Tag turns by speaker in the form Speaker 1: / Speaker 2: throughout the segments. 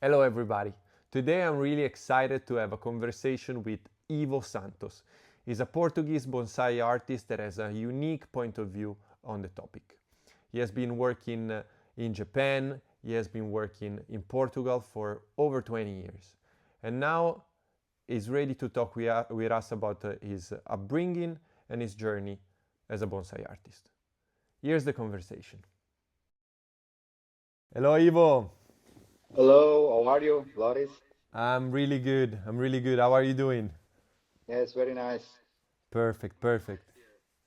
Speaker 1: Hello, everybody. Today I'm really excited to have a conversation with Ivo Santos. He's a Portuguese bonsai artist that has a unique point of view on the topic. He has been working in Japan, he has been working in Portugal for over 20 years, and now he's ready to talk with us about his upbringing and his journey as a bonsai artist. Here's the conversation. Hello, Ivo.
Speaker 2: Hello, how are you, Loris?
Speaker 1: I'm really good. I'm really good. How are you doing?
Speaker 2: Yes, very nice.
Speaker 1: Perfect, perfect.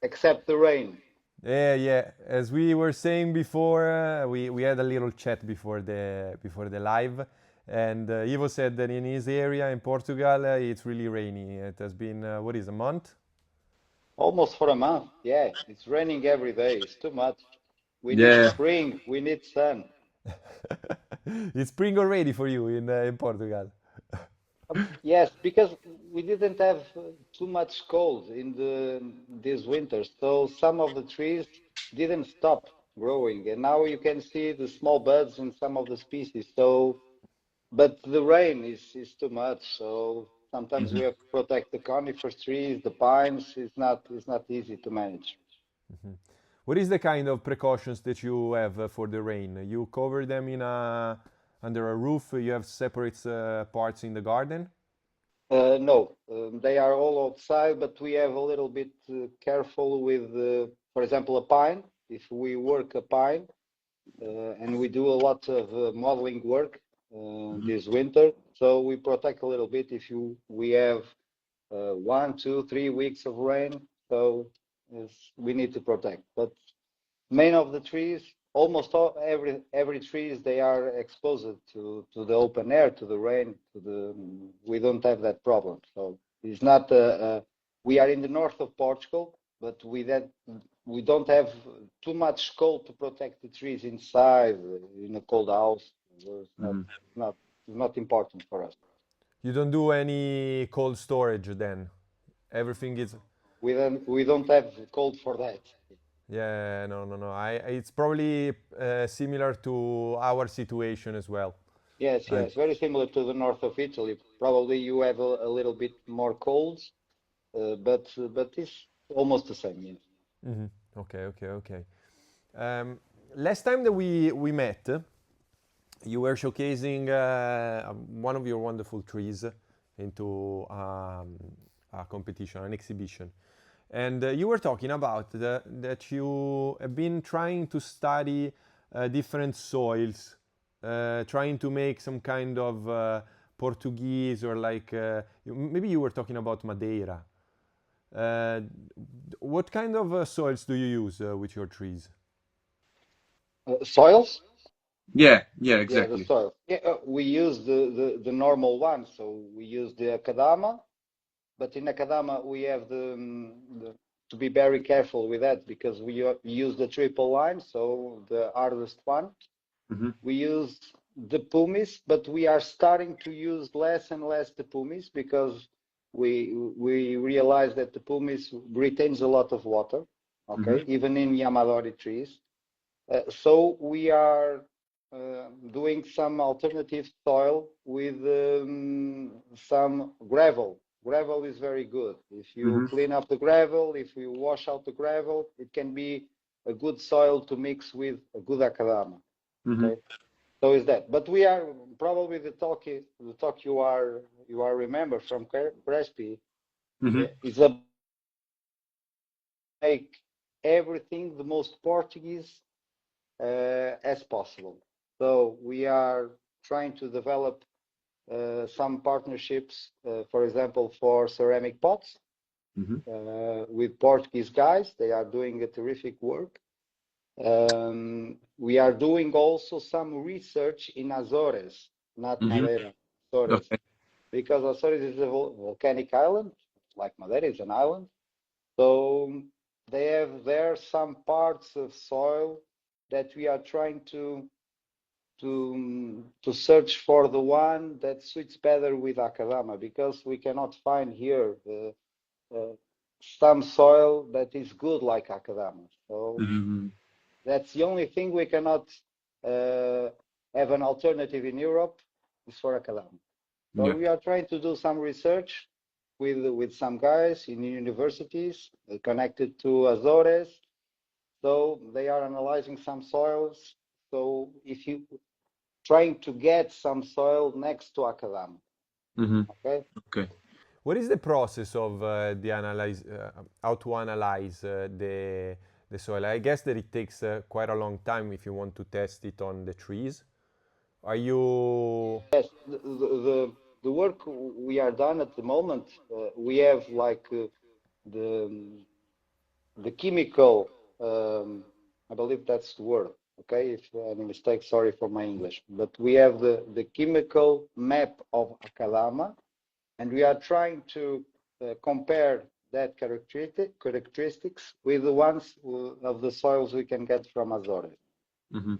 Speaker 2: Except the rain.
Speaker 1: Yeah, yeah. As we were saying before, we had a little chat before the live, and Ivo said that in his area in Portugal, it's really rainy. It has been what is a month?
Speaker 2: Almost for a month. Yeah, it's raining every day. It's too much. We need
Speaker 3: Yeah,
Speaker 2: spring. We need sun.
Speaker 1: It's spring already for you in Portugal.
Speaker 2: Yes, because we didn't have too much cold in this winter, so some of the trees didn't stop growing, and now you can see the small buds in some of the species. So, but the rain is too much, so sometimes
Speaker 3: mhm.
Speaker 2: we have to protect the conifers trees, the pines. It's not easy to manage.
Speaker 1: Mhm. What is the kind of precautions that you have for the rain? You cover them in a under a roof. You have separate parts in the garden.
Speaker 2: No, they are all outside, but we have a little bit careful with, for example, a pine. If we work a pine, and we do a lot of modeling work
Speaker 3: Mhm.
Speaker 2: this winter, so we protect a little bit if we have 1, 2, 3 weeks of rain, so yes, we need to protect. But main of the trees, almost all, every trees they are exposed to the open air, to the rain, to the. We don't have that problem. So it's not. We are in the north of Portugal, but we don't have too much cold to protect the trees inside in a cold house. So
Speaker 3: Mhm.
Speaker 2: not it's not important for us.
Speaker 1: You don't do any cold storage then. Everything is
Speaker 2: We don't have cold for that.
Speaker 1: yeah, no, no, no. It's probably similar to our situation as well.
Speaker 2: Yes,
Speaker 1: I,
Speaker 2: yes, very similar to the north of Italy. Probably you have a little bit more colds, but it's almost the same. Yes.
Speaker 1: mhm. Okay, okay, okay. Um, Last time that we met, you were showcasing one of your wonderful trees into a competition, an exhibition. And you were talking about that you have been trying to study different soils, trying to make some kind of Portuguese or like maybe you were talking about Madeira. Uh, what kind of soils do you use with your trees?
Speaker 2: Soils?
Speaker 3: Yeah,
Speaker 2: Yeah, the
Speaker 3: exactly.
Speaker 2: soil. Yeah, we use the normal one. So we use the akadama, but in akadama we have to be very careful with that because use the triple line, so the hardest one.
Speaker 3: Hmm.
Speaker 2: We use the pumice, but we are starting to use less and less the pumice because we realize that the pumice retains a lot of water,
Speaker 3: Hmm.
Speaker 2: okay, even in Yamadori trees. So we are doing some alternative soil with some gravel. Gravel is very good. If you
Speaker 3: Hmm.
Speaker 2: clean up the gravel, if you wash out the gravel, it can be a good soil to mix with a good akadama.
Speaker 3: Hmm.
Speaker 2: Okay, so is that. But we are probably the talk you are remember from Crespi
Speaker 3: Hmm.
Speaker 2: is a make everything the most Portuguese as possible. So we are trying to develop some partnerships, for example, for ceramic pots
Speaker 3: Hmm.
Speaker 2: with Portuguese guys. They are doing a terrific work. We are doing also some research in Azores, not
Speaker 3: Hmm.
Speaker 2: Madeira, Azores,
Speaker 3: Okay.
Speaker 2: because Azores is a volcanic island, like Madeira is an island. So they have there some parts of soil that we are trying to search for the one that suits better with Akadama because we cannot find here uh, some soil that is good like Akadama. So
Speaker 3: Hmm.
Speaker 2: that's the only thing we cannot uh, have an alternative in Europe. is for Acadama. So
Speaker 3: Yeah.
Speaker 2: we are trying to do some research with some guys in universities connected to Azores. So they are analyzing some soils. So if you trying to get some soil next to Acadama,
Speaker 3: Mm-hmm.
Speaker 2: okay?
Speaker 3: Okay.
Speaker 1: What is the process of how to analyze the soil? I guess that it takes quite a long time if you want to test it on the trees. Are you?
Speaker 2: Yes, the work we are done at the moment, we have like the the chemical, I believe that's the word. Okay, if any mistake, sorry for my English. But we have the chemical map of Acadama, and we are trying to compare that characteristics with the ones of the soils we can get from Azores
Speaker 3: Mm-hmm.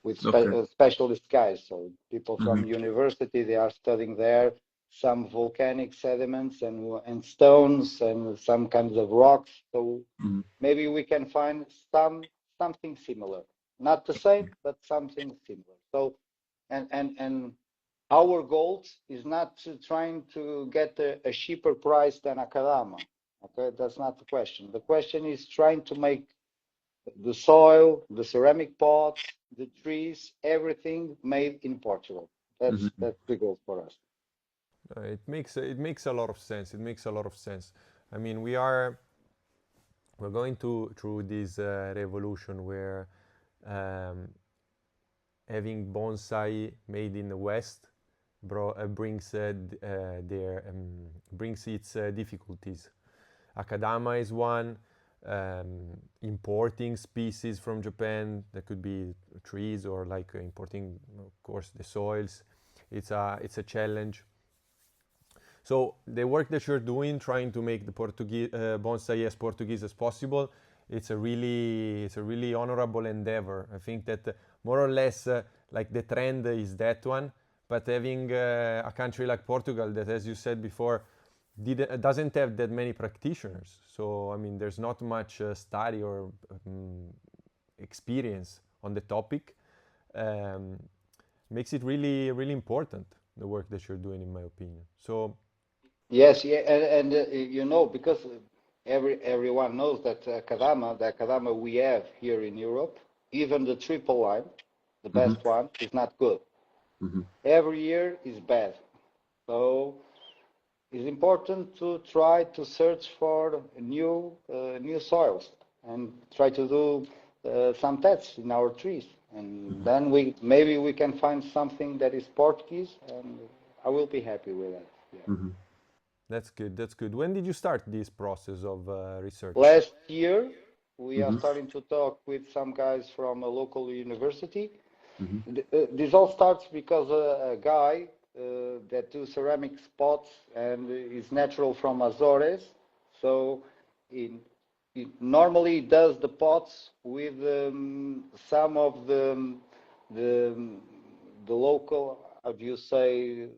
Speaker 2: with
Speaker 3: Okay.
Speaker 2: specialist guys. So people from
Speaker 3: Mm-hmm.
Speaker 2: university, they are studying there some volcanic sediments and stones and some kinds of rocks. So
Speaker 3: Mm-hmm.
Speaker 2: maybe we can find something similar, not the same, but something similar. So and our goal is not to trying to get a cheaper price than Akadama. Okay, that's not the question. The question is trying to make the soil, the ceramic pots, the trees, everything made in Portugal.
Speaker 3: Mm-hmm.
Speaker 2: That's the goal for us.
Speaker 1: It makes a lot of sense. It makes a lot of sense. I mean, we're going through this revolution where um, having bonsai made in the West brings its difficulties. Akadama is one. Importing species from Japan, that could be trees or like importing, of course, the soils. It's a challenge. So the work that you're doing, trying to make the Portuguese bonsai as Portuguese as possible, it's a really honorable endeavor. I think that more or less like the trend is that one, but having a country like Portugal that, as you said before, doesn't have that many practitioners. So I mean, there's not much study or experience on the topic. Um, Makes it really really important, the work that you're doing, in my opinion. So
Speaker 2: Yes, yeah, and you know, because everyone knows that the Kadama we have here in Europe, even the triple line, the
Speaker 3: Mm-hmm.
Speaker 2: best one, is not good.
Speaker 3: Mm-hmm.
Speaker 2: Every year is bad. So it's important to try to search for new soils and try to do some tests in our trees, and then maybe we can find something that is Portuguese, and I will be happy with that. Yeah.
Speaker 3: Mm-hmm.
Speaker 1: that's good. That's good. When did you start this process of research?
Speaker 2: Last year, we are
Speaker 3: Mm-hmm.
Speaker 2: starting to talk with some guys from a local university.
Speaker 3: Mm-hmm.
Speaker 2: This all starts because a guy that do ceramic pots and is natural from Azores. So he normally does the pots with some of the the local, how do you say,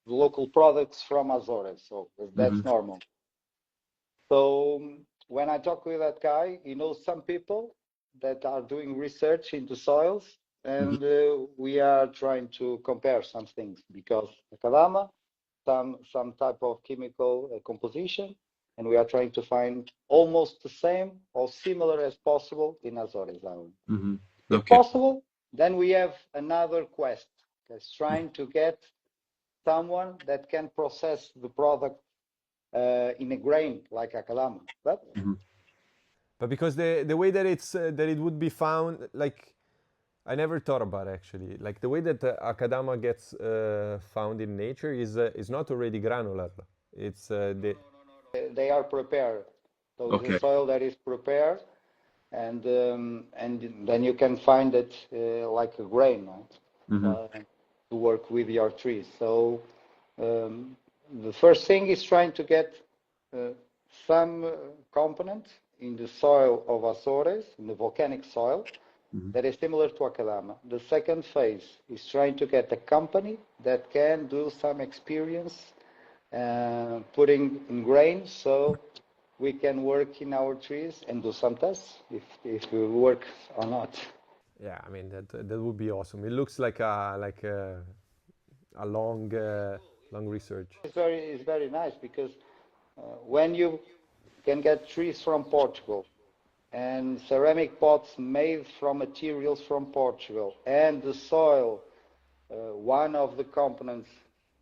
Speaker 2: the local products from Azores. So
Speaker 3: Mm-hmm.
Speaker 2: that's normal. So when I talk with that guy, he knows some people that are doing research into soils,
Speaker 3: Mm-hmm.
Speaker 2: and we are trying to compare some things because Akadama, some type of chemical composition, and we are trying to find almost the same or similar as possible in Azores Island.
Speaker 3: Mm-hmm.
Speaker 2: If
Speaker 3: Okay.
Speaker 2: possible, then we have another quest that's trying to get someone that can process the product in a grain like Akadama. But
Speaker 3: Mm-hmm.
Speaker 1: But because the way that it would be found, like, I never thought about, actually, like the way that akadama gets found in nature is not already granular. It's the
Speaker 2: they are prepared. So it's a
Speaker 3: Okay.
Speaker 2: soil that is prepared, and then you can find it like a grain, right?
Speaker 3: Mm-hmm.
Speaker 2: To work with your trees. So um, the first thing is trying to get uh, some component in the soil of Azores, in the volcanic soil,
Speaker 3: Mm-hmm.
Speaker 2: that is similar to Akadama. The second phase is trying to get a company that can do some experience putting in grain, so we can work in our trees and do some tests if we work or not.
Speaker 1: yeah, I mean, that would be awesome. It looks like a a long research.
Speaker 2: It's very nice because when you can get trees from Portugal and ceramic pots made from materials from Portugal, and the soil, one of the components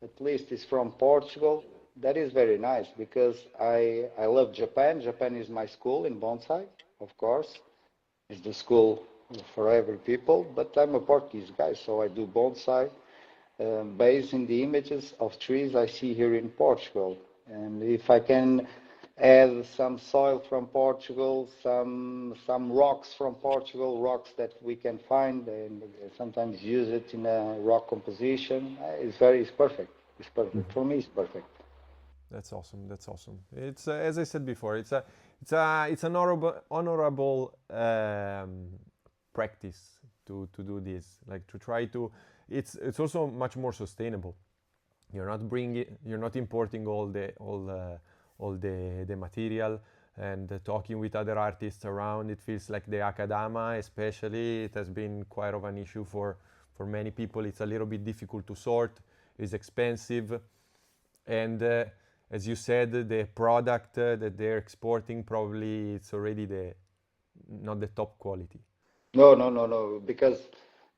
Speaker 2: at least is from Portugal. That is very nice because I love Japan. Japan is my school in bonsai, of course. It's the school for every people, but I'm a Portuguese guy, so I do bonsai based in the images of trees I see here in Portugal. And if I can add some soil from Portugal, some rocks from Portugal, rocks that we can find and sometimes use it in a rock composition, it's perfect. It's perfect. For me, it's perfect.
Speaker 1: That's awesome. That's awesome. It's as I said before. It's an honorable practice to do this. Like to try to. It's also much more sustainable. You're not importing all the material and talking with other artists around. It feels like the akadama, especially, it has been quite of an issue for many people. It's a little bit difficult to sort. It's expensive, and as you said, the product that they're exporting probably it's already not the top quality.
Speaker 2: No. Because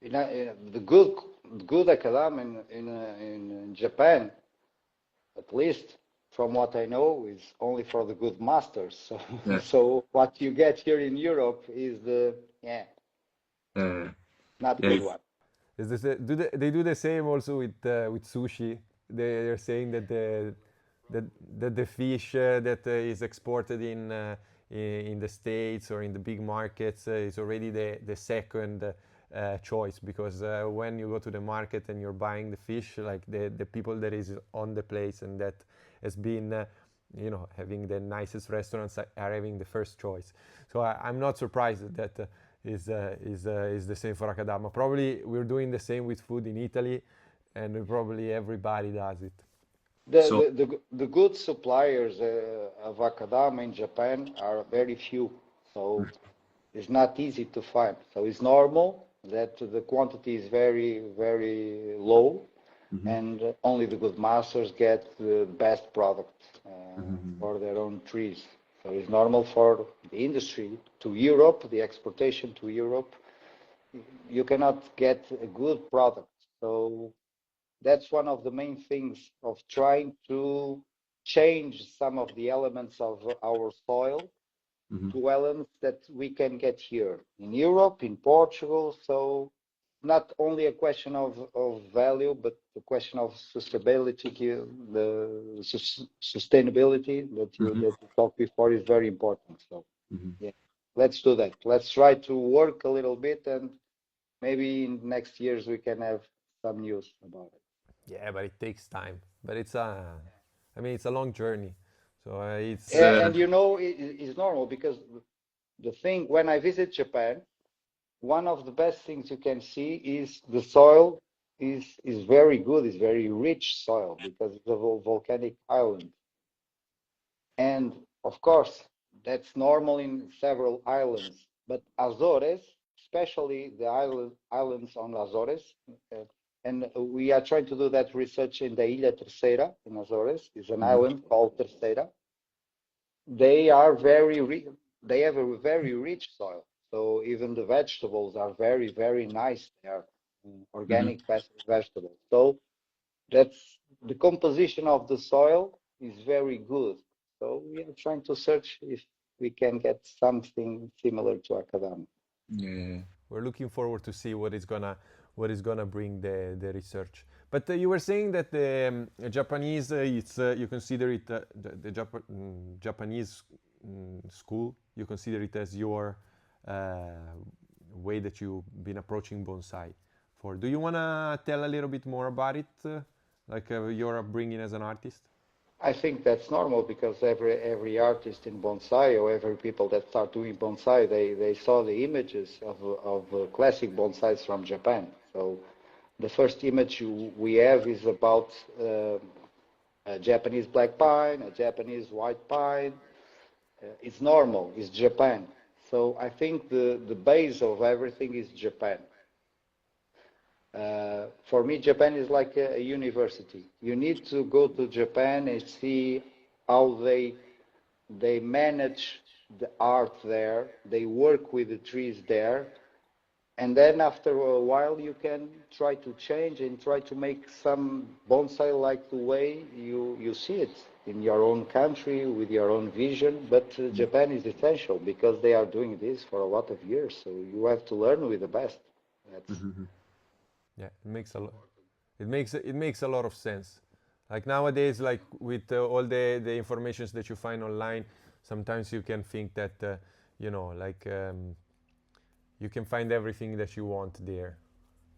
Speaker 2: the good academia in Japan, at least from what I know, is only for the good masters. So
Speaker 3: Yeah.
Speaker 2: so what you get here in Europe is not
Speaker 3: Yeah.
Speaker 2: good one.
Speaker 1: Is this they do the same also with sushi? They're saying that the fish that is exported in the States or in the big markets is already the second choice, because when you go to the market and you're buying the fish, like the people that is on the place and that has been having the nicest restaurants are having the first choice. So I'm not surprised that is the same for Akadama. Probably we're doing the same with food in Italy, and probably everybody does it.
Speaker 2: The good suppliers of Akadama in Japan are very few, so it's not easy to find. So it's normal that the quantity is very, very low, and only the good masters get the best product for their own trees. So it's normal for the industry to Europe, the exportation to Europe. You cannot get a good product. So that's one of the main things of trying to change some of the elements of our soil to elements that we can get here in Europe, in Portugal. So not only a question of value, but the question of sustainability, sustainability that you talked before is very important. So yeah, let's do that. Let's try to work a little bit, and maybe in next years we can have some news about it.
Speaker 1: Yeah, but it takes time. But it's it's a long journey. So it's
Speaker 2: And it's normal because the thing when I visit Japan, one of the best things you can see is the soil is very good, is very rich soil because it's a volcanic island. And of course, that's normal in several islands, but Azores, especially the islands on Azores, and we are trying to do that research in the Ilha Terceira in Azores, is an island called Terceira. They are they have a very rich soil. So even the vegetables are very, very nice. They are organic vegetables. So that's the composition of the soil is very good. So we are trying to search if we can get something similar to Akadama.
Speaker 3: Yeah.
Speaker 1: we're looking forward to see what is gonna bring the research. But you were saying that the Japanese, it's you consider it Japanese school. You consider it as your way that you've been approaching bonsai. Do you wanna tell a little bit more about it, like your upbringing as an artist?
Speaker 2: I think that's normal because every artist in bonsai or every people that start doing bonsai, they saw the images of classic bonsais from Japan. So the first image we have is about a Japanese black pine, a Japanese white pine. It's normal, it's Japan. So I think the base of everything is Japan. For me, Japan is like a university. You need to go to Japan and see how they manage the art there. They work with the trees there, and then after a while, you can try to change and try to make some bonsai like the way you see it in your own country with your own vision. But Japan is essential because they are doing this for a lot of years. So you have to learn with the best. That's
Speaker 1: Yeah, it makes a lot. It makes a lot of sense. Like nowadays, like with all the informations that you find online, sometimes you can think that like you can find everything that you want there.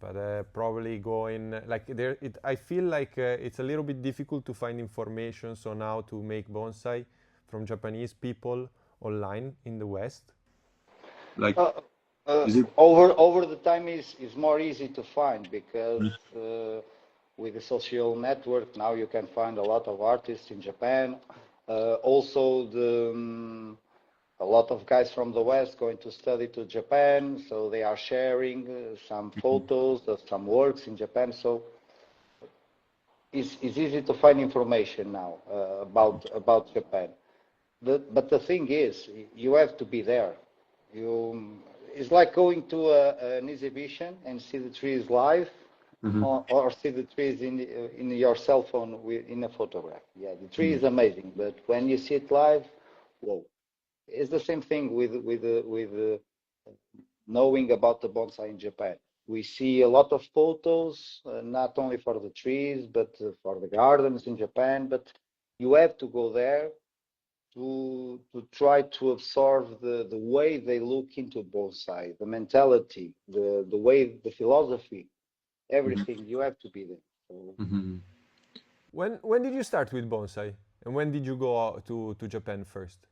Speaker 1: But probably going like there, I feel like it's a little bit difficult to find information on how to make bonsai from Japanese people online in the West.
Speaker 3: Like,
Speaker 2: uh,
Speaker 3: is it?
Speaker 2: over the time is more easy to find because with the social network now you can find a lot of artists in Japan. Also, a lot of guys from the West going to study to Japan, so they are sharing some photos of some works in Japan. So it's easy to find information now about Japan. But the thing is, you have to be there. It's like going to an exhibition and see the trees live, or see the trees in your cell phone in a photograph. Yeah, the tree is amazing, but when you see it live, whoa! It's the same thing with knowing about the bonsai in Japan. We see a lot of photos, not only for the trees, but for the gardens in Japan. But you have to go there to try to absorb the way they look into bonsai, the mentality, the way, the philosophy, everything. You have to be there. So,
Speaker 1: When did you start with bonsai, and when did you go out to Japan first?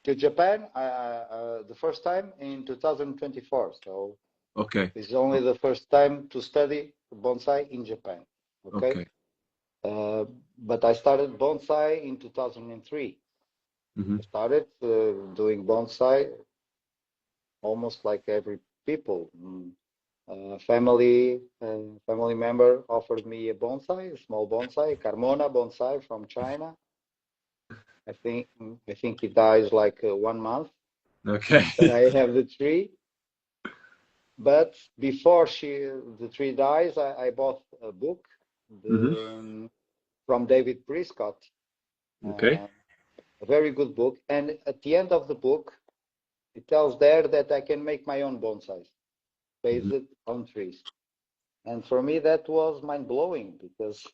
Speaker 2: to Japan, the first time in 2024. So
Speaker 3: Okay.
Speaker 2: it's only the first time to study bonsai in Japan. Okay.
Speaker 3: Okay.
Speaker 2: But I started bonsai in 2003. I started doing bonsai almost like every people. Family member offered me a bonsai, a small bonsai, Carmona bonsai from China. I think it dies like 1 month
Speaker 3: Okay.
Speaker 2: that I have the tree. But before the tree dies, I bought a book from David Prescott,
Speaker 3: Okay.
Speaker 2: a very good book. And at the end of the book, it tells there that I can make my own bonsais based on trees. And for me, that was mind blowing because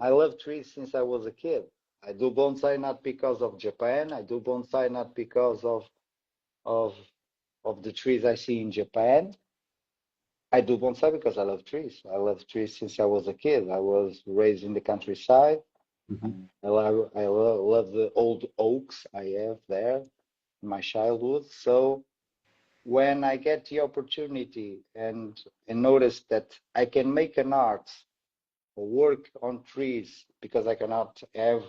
Speaker 2: I love trees since I was a kid. I do bonsai not because of Japan. I do bonsai not because of of the trees I see in Japan. I do bonsai because I love trees. I love trees since I was a kid. I was raised in the countryside. I love the old oaks I have there in my childhood. So when I get the opportunity and notice that I can make an art or work on trees because I cannot have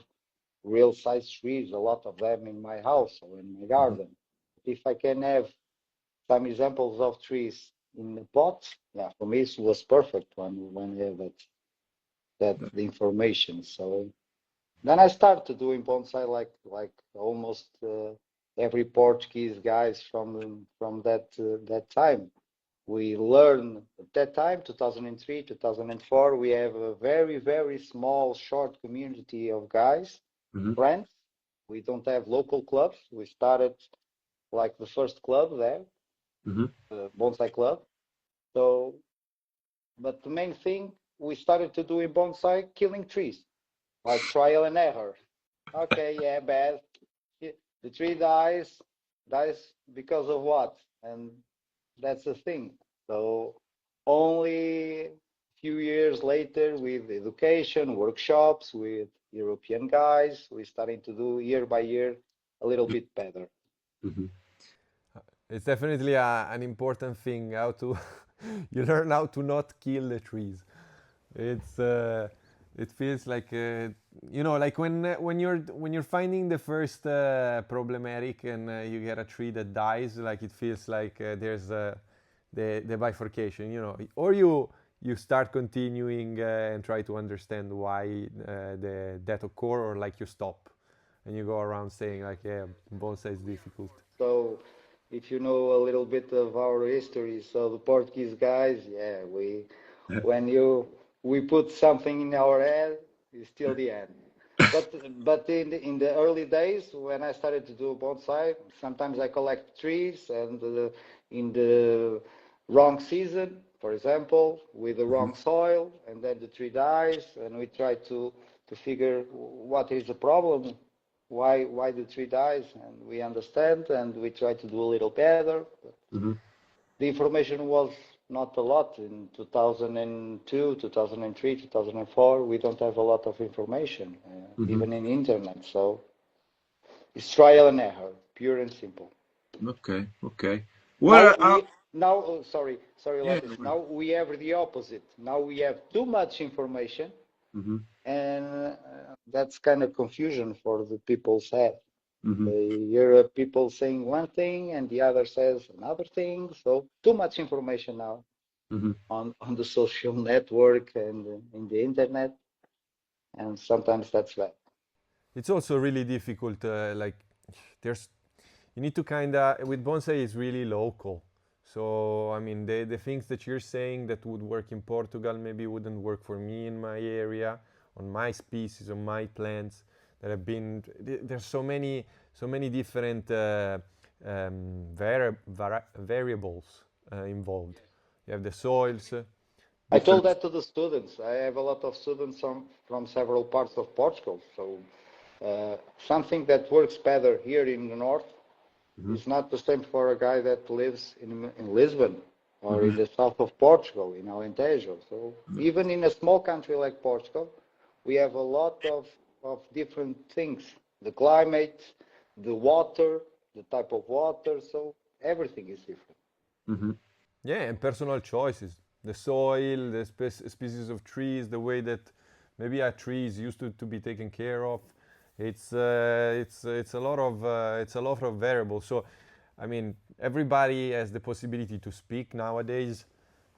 Speaker 2: real size trees, a lot of them in my house or in my garden. If I can have some examples of trees in the pot, yeah, for me it was perfect when I have that the information. So then I started doing bonsai like almost every Portuguese guys from that time. We learn at that time, 2003, 2004, we have a very, very small, short community of guys, friends. We don't have local clubs. We started like the first club there, the bonsai club. So, but the main thing, we started to do in bonsai, killing trees, like trial and error. Okay, yeah, bad. The tree dies because of what? And that's the thing. So only a few years later, with education, workshops, with European guys, we're starting to do year by year a little bit better.
Speaker 1: It's definitely an important thing how to you learn how to not kill the trees. It's it feels like like when you're finding the first problematic and you get a tree that dies, like it feels like there's the bifurcation, or you start continuing and try to understand why that occur, or like you stop and you go around saying like, yeah, bonsai is difficult.
Speaker 2: So if you know a little bit of our history, so the Portuguese guys, yeah, we put something in our head, it's still the end. But in the early days when I started to do bonsai, sometimes I collect trees, and in the wrong season, for example, with the wrong soil, and then the tree dies, and we try to figure what is the problem, why the tree dies, and we understand, and we try to do a little better. The information was not a lot in 2002, 2003, 2004. We don't have a lot of information, even in internet. So it's trial and error, pure and simple.
Speaker 3: Okay, okay.
Speaker 2: Sorry,
Speaker 3: yeah.
Speaker 2: Lotus. Now we have the opposite. Now we have too much information, and that's kind of confusion for the people's head. You hear people saying one thing and the other says another thing. So too much information now on the social network and in the internet, and sometimes that's bad.
Speaker 1: It's also really difficult. Like you need to kind of, with bonsai it's really local. So I mean, the things that you're saying that would work in Portugal maybe wouldn't work for me in my area, on my species, on my plants. That have been there's so many different variables involved. You have the soils.
Speaker 2: I told that to the students. I have a lot of students from several parts of Portugal. So something that works better here in the north is not the same for a guy that lives in Lisbon or in the south of Portugal, in Alentejo. So even in a small country like Portugal, we have a lot of different things. The climate, the water, the type of water. So everything is different.
Speaker 1: Yeah, and personal choices. The soil, the species of trees, the way that maybe a tree is used to be taken care of. It's a lot of variables. So, I mean, everybody has the possibility to speak nowadays,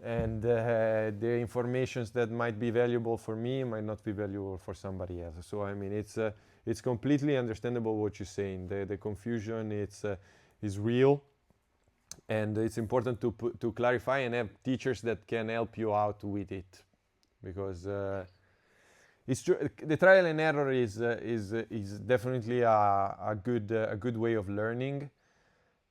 Speaker 1: and the informations that might be valuable for me might not be valuable for somebody else. So, I mean, it's completely understandable what you're saying. The confusion is real, and it's important to clarify and have teachers that can help you out with it, because it's true. The trial and error is definitely a good way of learning,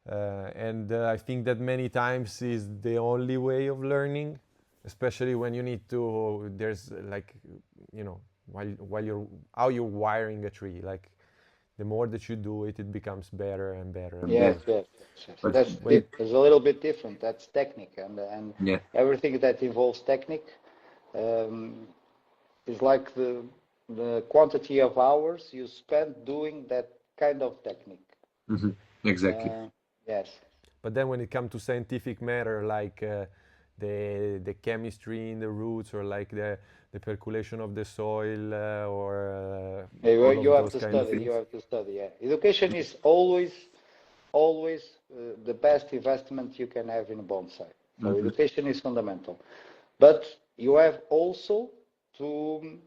Speaker 1: and I think that many times is the only way of learning, especially when you need to. There's like, you know, while you're how you're wiring a tree, like the more that you do it, it becomes better and better and
Speaker 2: Yes,
Speaker 1: better.
Speaker 2: yes. It's a little bit different. That's technique, and
Speaker 3: Yeah.
Speaker 2: everything that involves technique is like the quantity of hours you spend doing that kind of technique.
Speaker 3: Exactly.
Speaker 2: Yes.
Speaker 1: But then when it comes to scientific matter, like the chemistry in the roots, or like the percolation of the soil, or all
Speaker 2: You
Speaker 1: of
Speaker 2: have
Speaker 1: those
Speaker 2: to
Speaker 1: kind of
Speaker 2: study.
Speaker 1: things.
Speaker 2: You have to study. Yeah. Education is always the best investment you can have in bonsai. So education is fundamental, but you have also to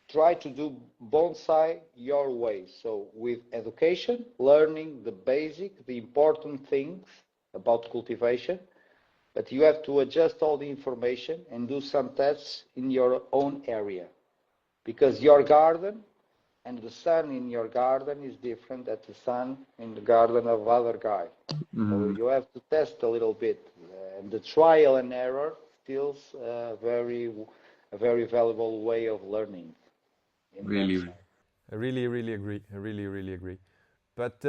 Speaker 2: try to do bonsai your way. So with education, learning the basic, the important things about cultivation, but you have to adjust all the information and do some tests in your own area, because your garden and the sun in your garden is different than the sun in the garden of other guy. So you have to test a little bit, and the trial and error still a very valuable way of learning.
Speaker 3: Really.
Speaker 1: I really agree. I really agree. But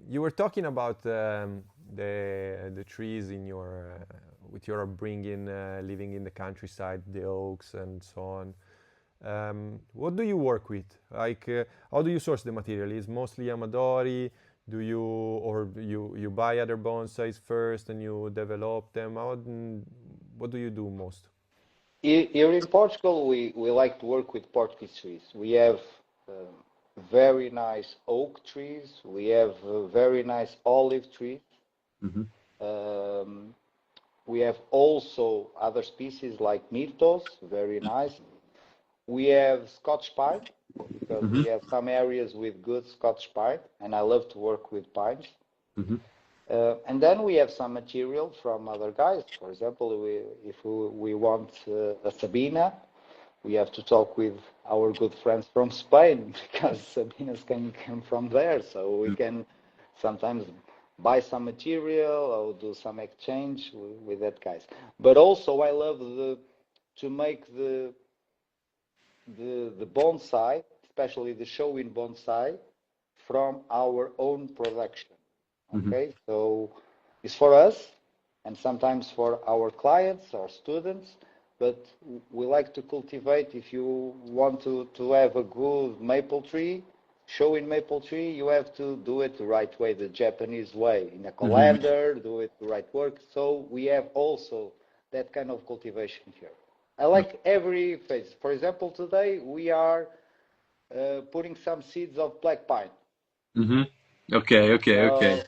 Speaker 1: you were talking about the trees in your with your upbringing, living in the countryside, the oaks and so on. What do you work with? Like, how do you source the material? Is mostly Amadori? Do you, or you buy other bonsais first and you develop them? What do you do most?
Speaker 2: Here in Portugal, we like to work with Portuguese trees. We have very nice oak trees. We have very nice olive trees. We have also other species like myrtos, very nice. We have Scotch pine, because we have some areas with good Scotch pine, and I love to work with pines. And then we have some material from other guys. For example, if we want a Sabina, we have to talk with our good friends from Spain, because Sabinas can come from there. So we can sometimes buy some material or do some exchange with that guys. But also I love to make the bonsai, especially the showing bonsai, from our own production. Okay, so it's for us and sometimes for our clients or students, but we like to cultivate. If you want to have a good maple tree, showing maple tree, you have to do it the right way, the Japanese way, in a colander, do it the right work. So we have also that kind of cultivation here. I like every phase. For example, today we are putting some seeds of black pine.
Speaker 3: Okay.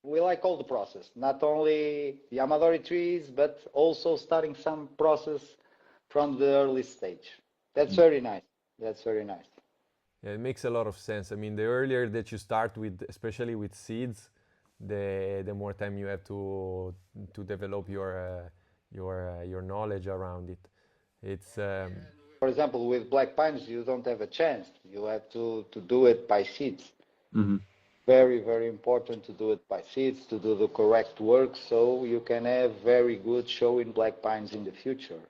Speaker 2: We like all the process, not only the Amadori trees, but also starting some process from the early stage. That's very nice. That's very nice.
Speaker 1: Yeah, it makes a lot of sense. I mean, the earlier that you start with, especially with seeds, the more time you have to develop your knowledge around it. It's
Speaker 2: For example, with black pines, you don't have a chance. You have to do it by seeds. Very, very important to do it by seeds, to do the correct work, so you can have very good showing black pines in the future.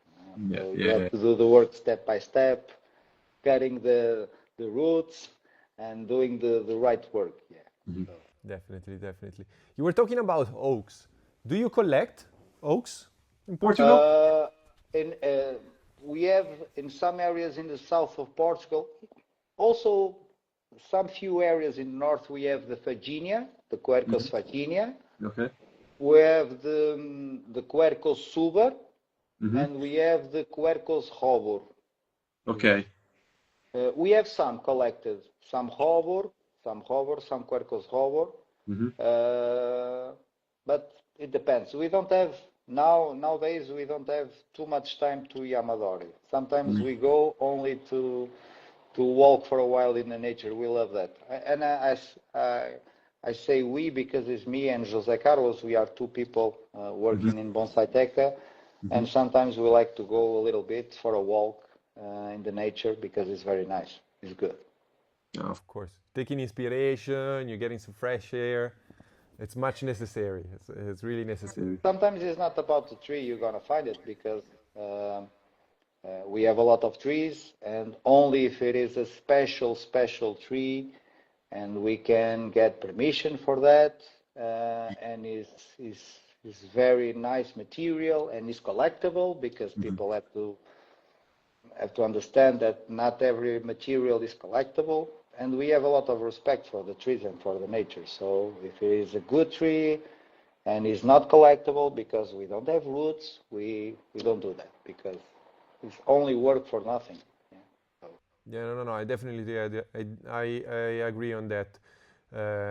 Speaker 2: So you have to do the work step by step, cutting the roots and doing the right work. So.
Speaker 1: Definitely. You were talking about oaks. Do you collect oaks in Portugal?
Speaker 2: We have in some areas in the south of Portugal, also some few areas in the north, we have the Faginia, the Quercus Faginia.
Speaker 3: Okay.
Speaker 2: We have the Quercus suber, and we have the Quercus robur.
Speaker 3: Okay.
Speaker 2: We have some collected, some robur, some Quercus robur. But it depends. We don't have nowadays. We don't have too much time to Yamadori. Sometimes we go only to walk for a while in the nature. We love that. And I say we because it's me and José Carlos. We are two people working in Bonsai Teca, and sometimes we like to go a little bit for a walk in the nature because it's very nice. It's good.
Speaker 1: Of course, taking inspiration, you're getting some fresh air. It's much necessary. It's really necessary.
Speaker 2: Sometimes it's not about the tree you're gonna find it, because we have a lot of trees, and only if it is a special tree and we can get permission for that, and is very nice material and is collectible, because people have to understand that not every material is collectible, and we have a lot of respect for the trees and for the nature. So if it is a good tree and is not collectible because we don't have roots, we don't do that, because it's only work for nothing.
Speaker 1: Yeah, no. I definitely, I agree on that.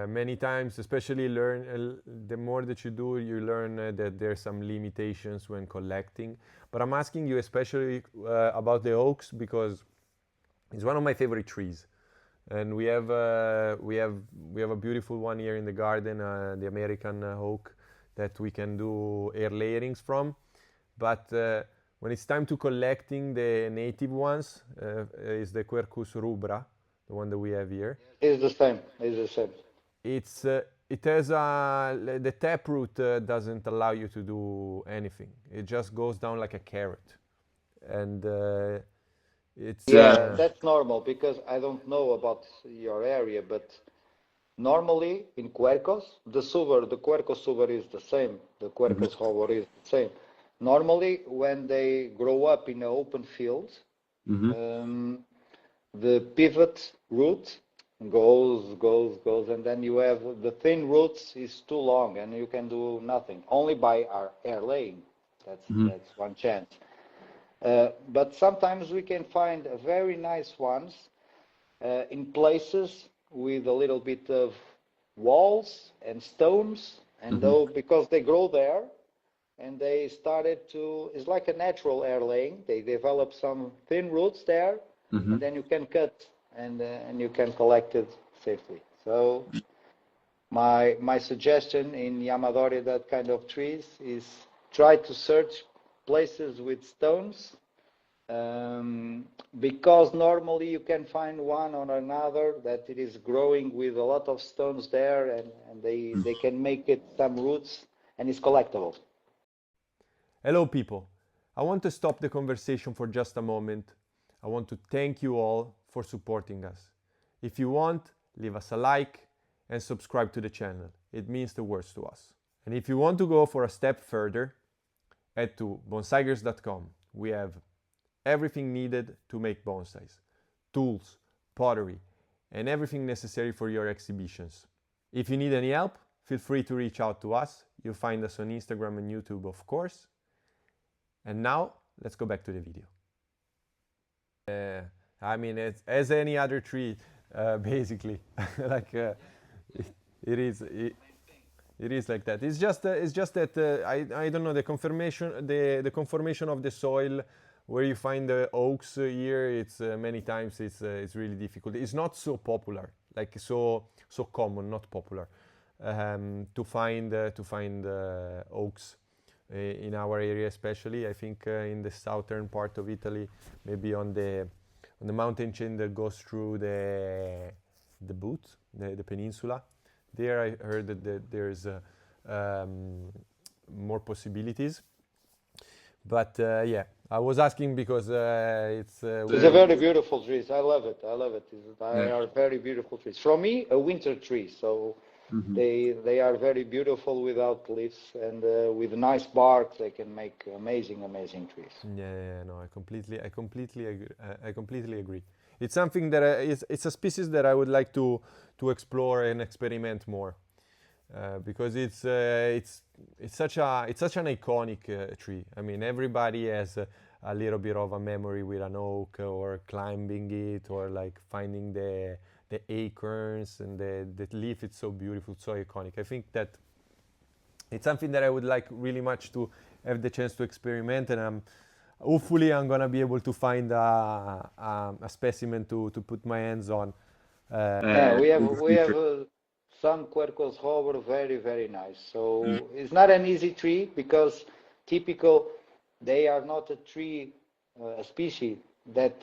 Speaker 1: Many times, especially the more that you do, you learn that there's some limitations when collecting. But I'm asking you especially about the oaks, because it's one of my favorite trees, and we have a beautiful one here in the garden, the American oak, that we can do air layerings from. But when it's time to collecting the native ones, is the Quercus rubra, the one that we have here.
Speaker 2: It's the same.
Speaker 1: It has the taproot doesn't allow you to do anything. It just goes down like a carrot, and it's
Speaker 2: that's normal, because I don't know about your area, but normally in Quercus, the Quercus suber is the same. The Quercus robur is the same. Normally, when they grow up in an open field, the pivot root goes, and then you have the thin roots is too long, and you can do nothing. Only by our air laying. That's one chance. But sometimes we can find very nice ones in places with a little bit of walls and stones, and because they grow there, and they started to, it's like a natural air laying. They develop some thin roots there, and then you can cut and you can collect it safely. So my suggestion in Yamadori, that kind of trees, is try to search places with stones, because normally you can find one or another that it is growing with a lot of stones there, and they can make it some roots, and it's collectible.
Speaker 1: Hello people, I want to stop the conversation for just a moment. I want to thank you all for supporting us. If you want, leave us a like and subscribe to the channel. It means the world to us. And if you want to go for a step further, head to bonsaigers.com. We have everything needed to make bonsais, tools, pottery, and everything necessary for your exhibitions. If you need any help, feel free to reach out to us. You'll find us on Instagram and YouTube, of course. And now, let's go back to the video. I mean, it's as any other tree, basically. Like it is like that. It's just that I don't know, the conformation of the soil where you find the oaks here. It's many times it's really difficult. It's not so popular, like so common, not popular, to find oaks. In our area, especially, I think in the southern part of Italy, maybe on the mountain chain that goes through the peninsula. There, I heard that there's more possibilities. But yeah, I was asking because it's a
Speaker 2: very beautiful trees. I love it. They are very beautiful trees. For me, a winter tree. So. They are very beautiful without leaves, and with nice bark they can make amazing trees.
Speaker 1: Yeah, no, I completely agree. It's something that it's a species that I would like to explore and experiment more, because it's such an iconic tree. I mean, everybody has a little bit of a memory with an oak, or climbing it, or like finding the acorns, and the leaf. It's so beautiful, so iconic. I think that it's something that I would like really much to have the chance to experiment, and hopefully I'm gonna be able to find a specimen to put my hands on.
Speaker 2: Yeah, we have some Quercus robur, very nice. So it's not an easy tree, because they are not a tree, a species that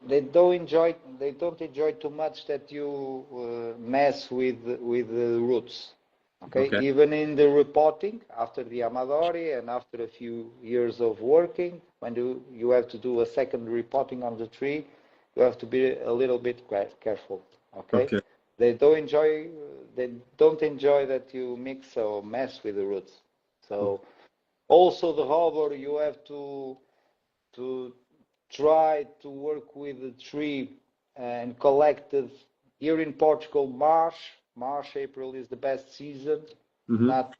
Speaker 2: they don't enjoy too much that you mess with the roots. Okay? Even in the repotting, after the Amadori and after a few years of working, when you have to do a second repotting on the tree, you have to be a little bit careful. Okay? They don't enjoy that you mix or mess with the roots. So also the robur, you have to try to work with the tree and collect it. Here in Portugal, March, April is the best season. Not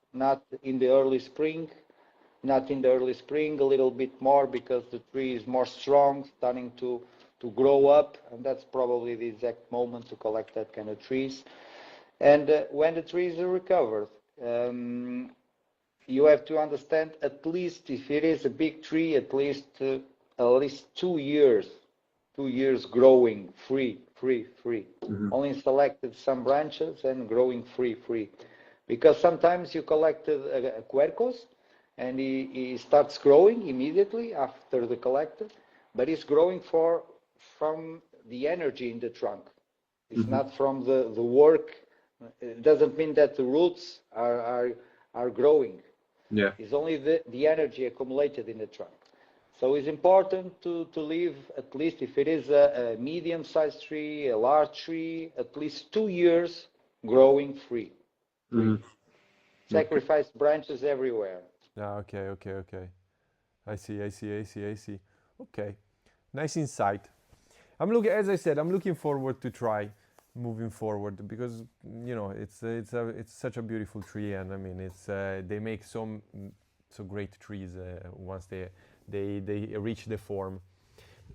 Speaker 2: in the early spring. Not in the early spring, a little bit more, because the tree is more strong, starting to grow up, and that's probably the exact moment to collect that kind of trees. And when the trees are recovered, you have to understand, at least if it is a big tree, at least 2 years growing free. Only selected some branches and growing free. Because sometimes you collected a quercus, and he starts growing immediately after the collected, but he's growing from the energy in the trunk. It's not from the work. It doesn't mean that the roots are growing.
Speaker 3: Yeah.
Speaker 2: It's only the energy accumulated in the trunk. So it's important to leave, at least if it is a medium-sized tree, a large tree, at least 2 years growing free. Sacrifice branches everywhere.
Speaker 1: Okay. I see. Okay, nice insight. As I said, I'm looking forward to try moving forward, because it's such a beautiful tree, and I mean they make so great trees once they reach the form.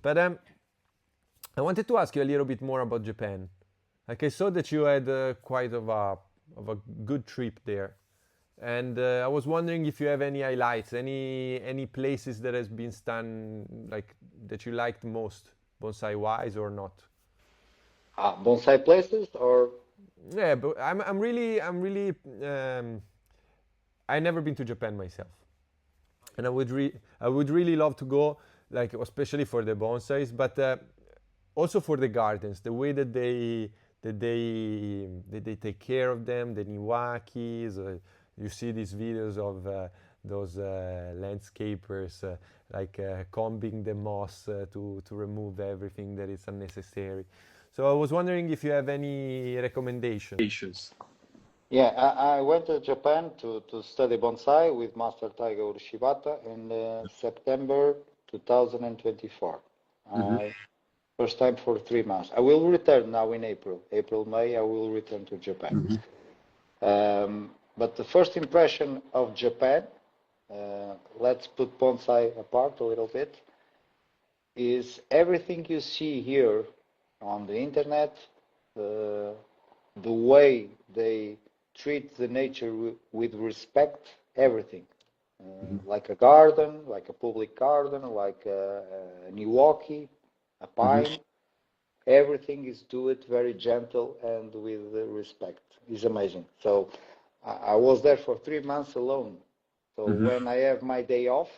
Speaker 1: But I wanted to ask you a little bit more about Japan. Like, I saw that you had quite of a good trip there. And I was wondering if you have any highlights, any places that has been like that you liked most, bonsai wise or not.
Speaker 2: Bonsai places or
Speaker 1: Yeah, but I'm really I never been to Japan myself, and I would really love to go, like especially for the bonsais, but also for the gardens, the way that they take care of them, the niwakis. You see these videos of those landscapers like combing the moss to remove everything that is unnecessary. So I was wondering if you have any recommendation.
Speaker 3: Patience.
Speaker 2: yeah, I went to Japan to study bonsai with Master Taiga Shibata in September 2024.
Speaker 3: Mm-hmm.
Speaker 2: First time for 3 months. I will return now in April, May. I will return to Japan.
Speaker 3: Mm-hmm.
Speaker 2: But the first impression of Japan, let's put bonsai apart a little bit, is everything you see here on the internet, the way they treat the nature with respect, everything. Like a garden, like a public garden, like a Niwaki, a pine, everything is do it very gentle and with respect. It's amazing. So I was there for 3 months alone. So when I have my day off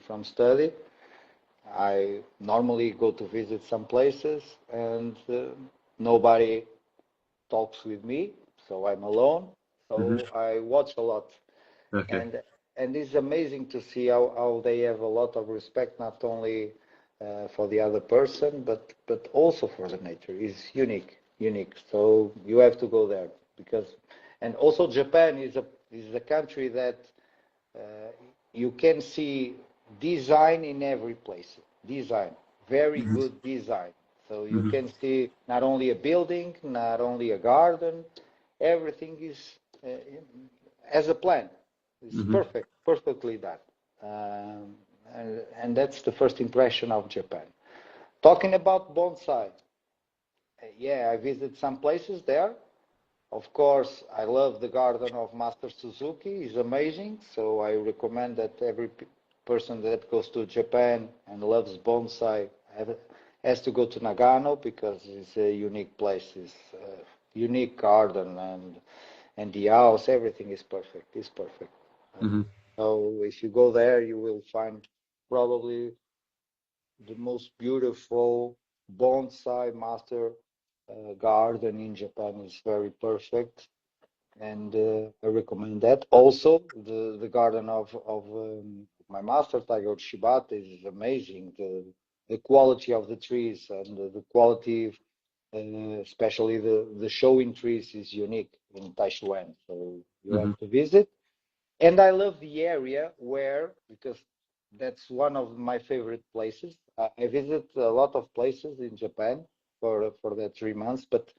Speaker 2: from study, I normally go to visit some places and nobody talks with me, so I'm alone. So I watch a lot,
Speaker 3: Okay.
Speaker 2: and it's amazing to see how they have a lot of respect, not only for the other person, but also for the nature. It's unique. So you have to go there because, and also Japan is a country that you can see design in every place. Design, very good design. So you can see not only a building, not only a garden, everything is as a plan. It's perfect, perfectly done. And that's the first impression of Japan. Talking about bonsai, yeah, I visited some places there. Of course, I love the garden of Master Suzuki. It's amazing. So I recommend that every person that goes to Japan and loves bonsai has to go to Nagano because it's a unique place. It's a unique garden and the house, everything is perfect. It's perfect. So if you go there, you will find probably the most beautiful bonsai master garden in Japan. Is very perfect, and I recommend that. Also, the garden of my master Taiga Shibata is amazing. The quality of the trees and the quality, especially the showing trees, is unique in Taishuan. So you have to visit. And I love the area because that's one of my favorite places. I visit a lot of places in Japan for that 3 months, but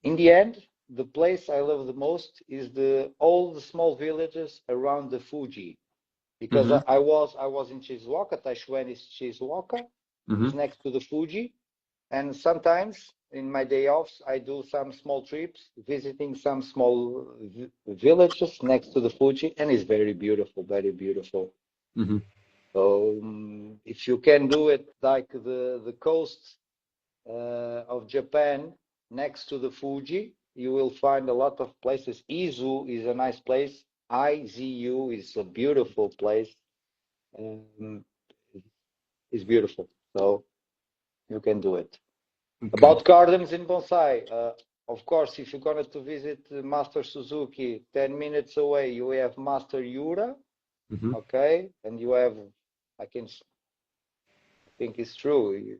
Speaker 2: in the end, the place I love the most is all the small villages around the Fuji, because I was in Shizuoka. Taishuan is Shizuoka, is next to the Fuji, and sometimes in my day offs I do some small trips visiting some small villages next to the Fuji, and it's very beautiful, very beautiful. So if you can do it like the coast of Japan next to the Fuji, you will find a lot of places. Izu is a nice place. IZU is a beautiful place. It's beautiful. So you can do it. About gardens in bonsai, of course, if you're going to visit Master Suzuki, 10 minutes away, you have Master Yura, okay? And you have, I think it's true,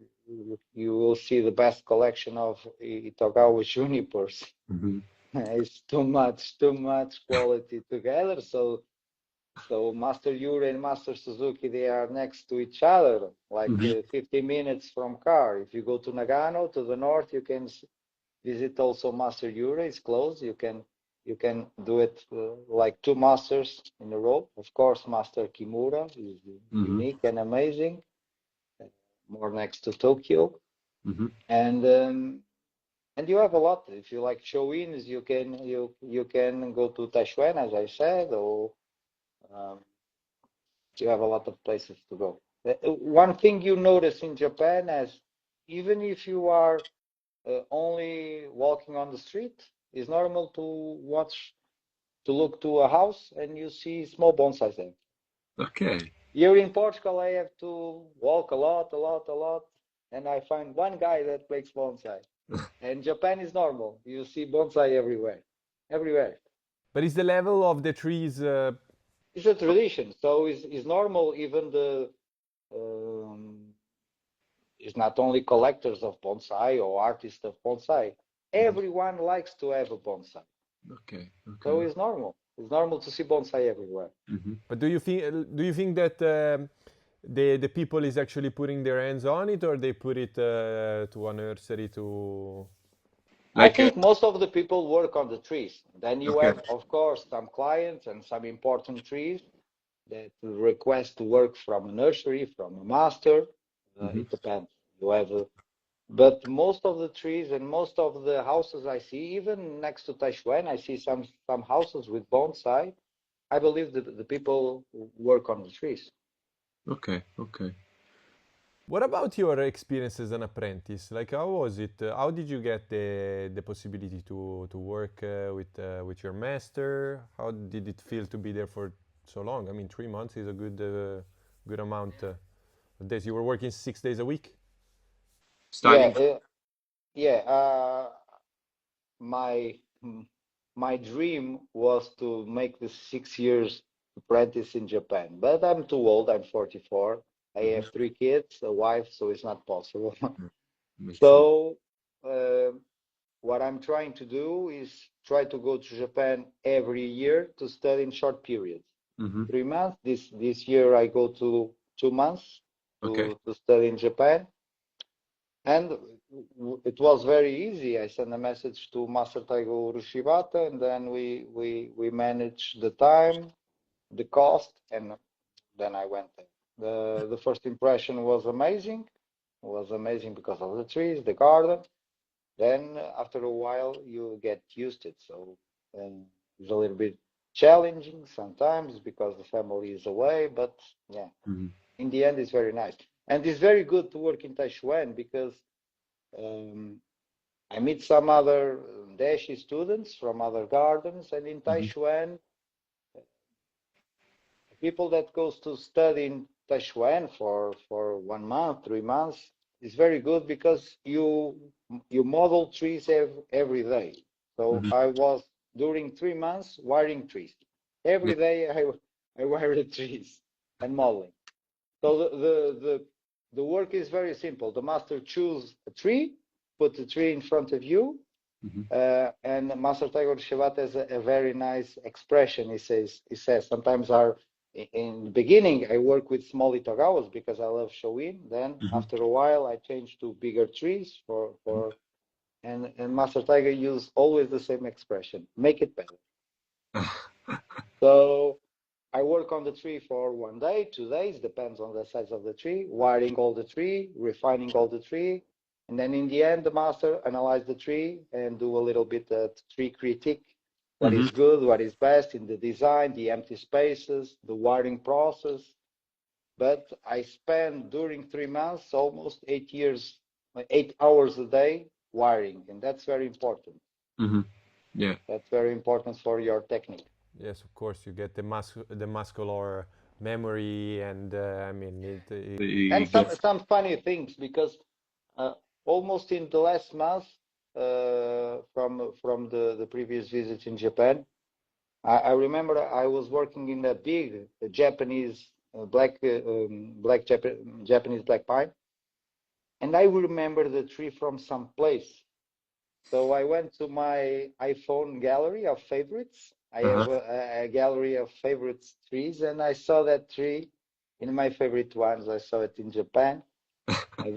Speaker 2: you will see the best collection of Itogawa junipers. It's too much quality together. So Master Yura and Master Suzuki, they are next to each other, like 50 minutes from car. If you go to Nagano, to the north, you can visit also Master Yura. It's close. You can do it like 2 masters in a row. Of course, Master Kimura is unique and amazing, more next to Tokyo. And And you have a lot. If you like show-ins, you can go to Taishuan, as I said, or um, you have a lot of places to go. One thing you notice in Japan is even if you are only walking on the street, it's normal to look to a house and you see small bonsais there.
Speaker 3: Okay.
Speaker 2: Here in Portugal, I have to walk a lot, and I find one guy that makes bonsai. And Japan is normal. You see bonsai everywhere, everywhere.
Speaker 1: But is the level of the trees?
Speaker 2: It's a tradition, so it's normal. Even um, it's not only collectors of bonsai or artists of bonsai. Everyone likes to have a bonsai.
Speaker 3: Okay.
Speaker 2: So it's normal. It's normal to see bonsai everywhere.
Speaker 1: But do you think that the people is actually putting their hands on it, or they put it to a nursery to?
Speaker 2: I think most of the people work on the trees. Then you
Speaker 3: Okay.
Speaker 2: have, of course, some clients and some important trees that request to work from a nursery, from a master. It depends. You have, but most of the trees and most of the houses I see, even next to Taishuan, I see some houses with bonsai. I believe the people work on the trees.
Speaker 3: Okay.
Speaker 1: What about your experience as an apprentice? Like, how was it? How did you get the possibility to work with your master? How did it feel to be there for so long? I mean, 3 months is a good amount of days. You were working 6 days a week?
Speaker 3: Studying.
Speaker 2: Yeah. My dream was to make the 6 years apprentice in Japan, but I'm too old. I'm 44. I have 3 kids, a wife, so it's not possible.
Speaker 3: Makes sense.
Speaker 2: So what I'm trying to do is try to go to Japan every year to study in short periods. 3 months. This year I go to 2 months
Speaker 3: Okay.
Speaker 2: to study in Japan. And it was very easy. I sent a message to Master Taigo Urushibata, and then we managed the time, the cost, and then I went there. The first impression was amazing. It was amazing because of the trees, the garden. Then after a while, you get used to it. So it's a little bit challenging sometimes because the family is away, but yeah, in the end, it's very nice. And it's very good to work in Taishuan because I meet some other Daeshi students from other gardens, and in Taishuan, people that goes to study in Taishuan for 1 month, 3 months is very good because you model trees every day. So I was during 3 months wiring trees. Every day I wire the trees and modeling. So the work is very simple. The master choose a tree, put the tree in front of you, and Master Tiger Shivat has a very nice expression. He says sometimes in the beginning I work with small itagawas because I love showing. Then after a while I change to bigger trees and Master Tiger use always the same expression: make it better. So I work on the tree for 1 day, 2 days, depends on the size of the tree, wiring all the tree, refining all the tree. And then in the end, the master analyze the tree and do a little bit of tree critique. What is good, what is best in the design, the empty spaces, the wiring process. But I spend during 3 months almost 8 hours a day wiring. And that's very important.
Speaker 3: Yeah.
Speaker 2: That's very important for your technique.
Speaker 1: Yes, of course. You get the muscular memory, and I mean
Speaker 2: And some funny things because almost in the last month from the previous visit in Japan, I remember I was working in a big Japanese Japanese black pine, and I remember the tree from some place. So I went to my iPhone gallery of favorites. I have a gallery of favorite trees, and I saw that tree in my favorite ones. I saw it in Japan,